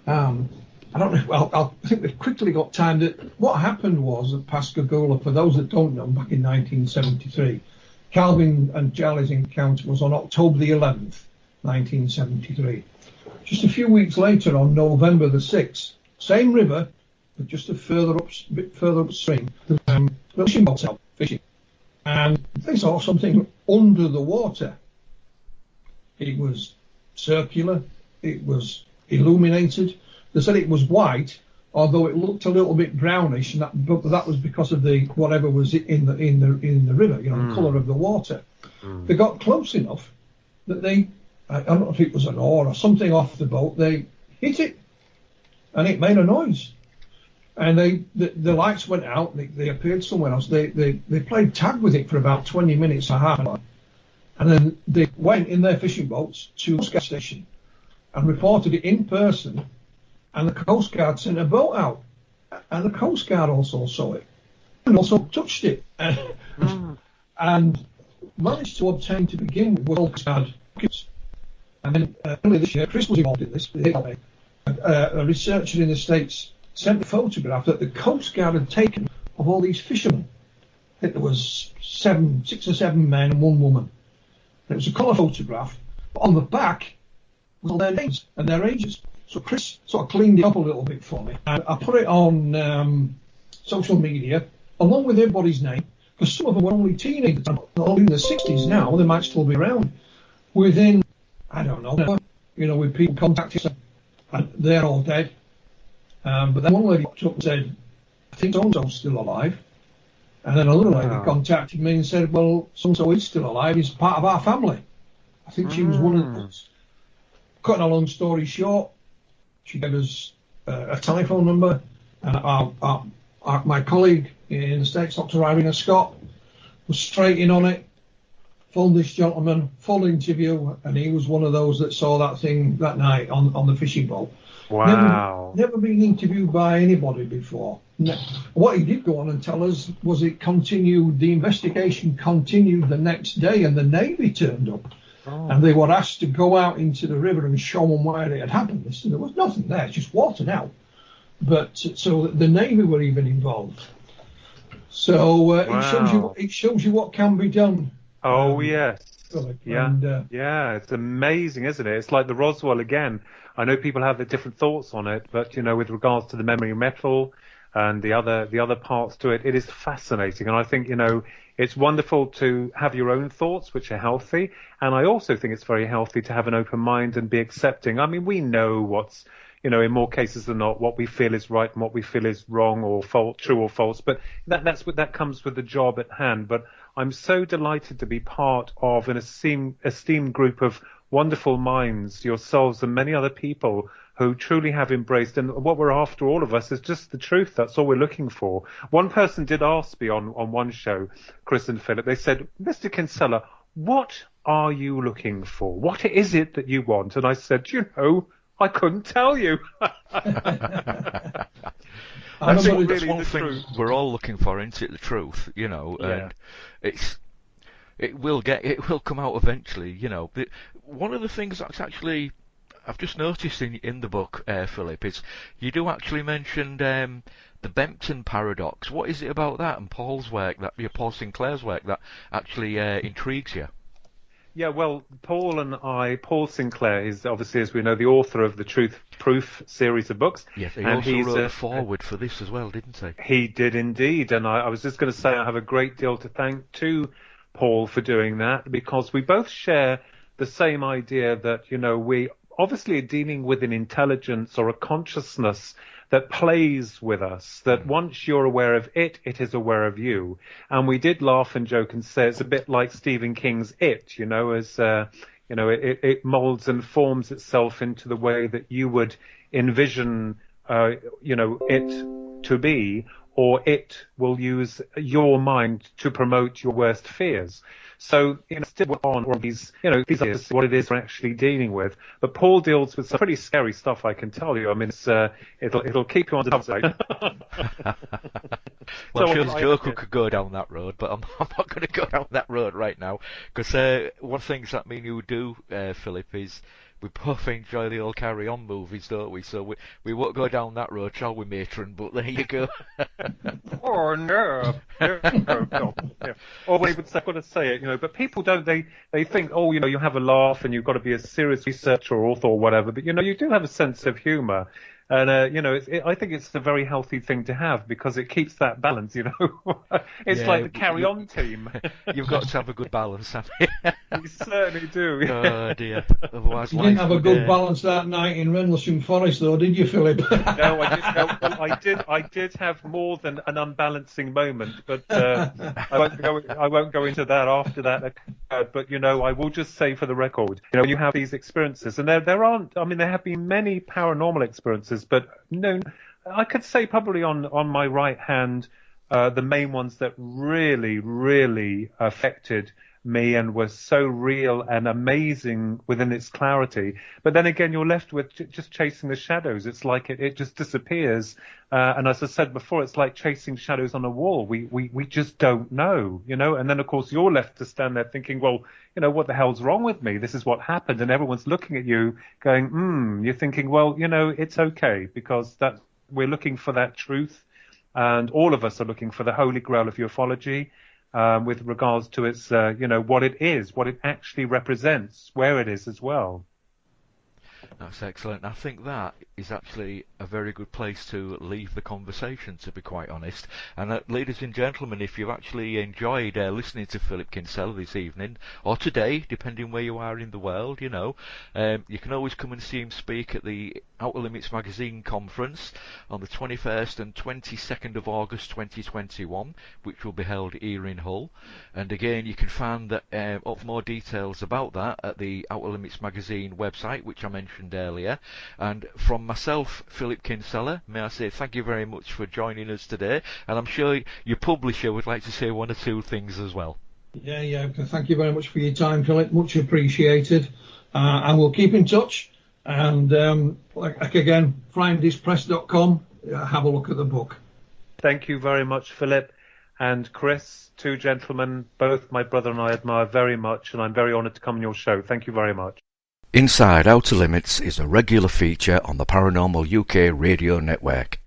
I don't know. Well, I think we've quickly got time. That what happened was at Pascagoula, for those that don't know, back in 1973, Calvin and Charlie's encounter was on October the 11th, 1973. Just a few weeks later, on November the 6th, same river, but just a bit further upstream, the fishing boats out fishing, and they saw something under the water. It was circular. It was illuminated. They said it was white, although it looked a little bit brownish, but that was because of the whatever was in the river, the colour of the water. They got close enough that I don't know if it was an oar or something off the boat. They hit it, and it made a noise. And the lights went out. They appeared somewhere else. They played tag with it for about 20 minutes or half an hour, and then they went in their fishing boats to the Coast Guard station and reported it in person. And the Coast Guard sent a boat out, and the Coast Guard also saw it and also touched it, and managed to obtain to begin with Coast Guard documents. And then earlier this year, Chris was involved in this. A researcher in the States sent a photograph that the Coast Guard had taken of all these fishermen. I think there was 6 or 7 men and 1 woman. And it was a colour photograph, but on the back was all their names and their ages. So Chris sort of cleaned it up a little bit for me. And I put it on social media, along with everybody's name, because some of them were only teenagers, only in the 60s now. They might still be around. Within, I don't know, with people contacting us, and they're all dead. But then one lady popped up and said, I think so-and-so's still alive. And then another lady contacted me and said, well, so-and-so is still alive. He's part of our family. I think she was one of those. Cutting a long story short, she gave us a telephone number, and my colleague in the States, Dr. Irina Scott, was straight in on it, phoned this gentleman, full interview, and he was one of those that saw that thing that night on the fishing boat. Wow. Never been interviewed by anybody before. What he did go on and tell us was the investigation continued the next day, and the Navy turned up. And they were asked to go out into the river and show them where it had happened. There was nothing there, just water now. But so the Navy were even involved. So it shows you what can be done. Oh yes, yeah, and, yeah. It's amazing, isn't it? It's like the Roswell again. I know people have their different thoughts on it, but with regards to the memory metal and the other parts to it, it is fascinating. And I think it's wonderful to have your own thoughts, which are healthy. And I also think it's very healthy to have an open mind and be accepting. I mean, we know what's, in more cases than not, what we feel is right and what we feel is wrong or true or false. But that comes with the job at hand. But I'm so delighted to be part of an esteemed group of wonderful minds, yourselves and many other people who truly have embraced, and what we're after, all of us, is just the truth. That's all we're looking for. One person did ask me on one show, Chris and Philip, they said, Mr. Kinsella, what are you looking for? What is it that you want? And I said, I couldn't tell you. That's one thing we're all looking for, isn't it? The truth, and it will come out eventually, One of the things that's actually I've just noticed in the book, Philip, is you do actually mention the Bempton paradox. What is it about that and Paul Sinclair's work that actually intrigues you? Yeah, well, Paul Sinclair is obviously, as we know, the author of the Truth Proof series of books. Yes, he also wrote a foreword for this as well, didn't he? He did indeed, and I was just going to say I have a great deal to thank to Paul for doing that, because we both share the same idea that, we obviously are dealing with an intelligence or a consciousness that plays with us, that once you're aware of it, it is aware of you. And we did laugh and joke and say it's a bit like Stephen King's It, it molds and forms itself into the way that you would envision, it to be, or it will use your mind to promote your worst fears. So, still on all these, these are what it is we're actually dealing with. But Paul deals with some pretty scary stuff, I can tell you. I mean, it'll keep you on the upside. Well, So I'm sure the Joker could go down that road, but I'm not going to go down that road right now. Because one thing that me and you do, Philip, is we both enjoy the old Carry On movies, don't we? So we won't go down that road, shall we, matron? But there you go. Oh, no. No. Yeah. Or they would say, I've got to say it, but people don't, they think, oh, you have a laugh and you've got to be a serious researcher or author or whatever, but, you do have a sense of humour. And, I think it's a very healthy thing to have because it keeps that balance, It's like the Carry On team. You've got to have a good balance, haven't you? You certainly do. Oh, dear. Otherwise, you didn't have a good balance that night in Rendlesham Forest, though, did you, Philip? No, I did have more than an unbalancing moment, but I won't go into that after that occurred. But I will just say for the record, when you have these experiences, and there have been many paranormal experiences, but I could say probably on my right hand, the main ones that really, really affected me and was so real and amazing within its clarity. But then again, you're left with just chasing the shadows. It's like it just disappears. And as I said before, it's like chasing shadows on a wall. We just don't know, And then, of course, you're left to stand there thinking, well, what the hell's wrong with me? This is what happened. And everyone's looking at you going, You're thinking, well, it's okay because we're looking for that truth. And all of us are looking for the holy grail of ufology. With regards to its, what it is, what it actually represents, where it is as well. That's excellent. I think that is actually a very good place to leave the conversation, to be quite honest. And ladies and gentlemen, if you've actually enjoyed listening to Philip Kinsella this evening, or today, depending where you are in the world, you can always come and see him speak at the Outer Limits Magazine conference on the 21st and 22nd of August 2021, which will be held here in Hull. And again, you can find up more details about that at the Outer Limits Magazine website, which I mentioned earlier. And from myself, Philip Kinsella, may I say thank you very much for joining us today, and I'm sure your publisher would like to say one or two things as well. Yeah, thank you very much for your time, Philip, much appreciated, and we'll keep in touch, and again, flyingdiscpress.com, have a look at the book. Thank you very much, Philip. And Chris, two gentlemen, both my brother and I admire very much, and I'm very honoured to come on your show. Thank you very much. Inside Outer Limits is a regular feature on the Paranormal UK radio network.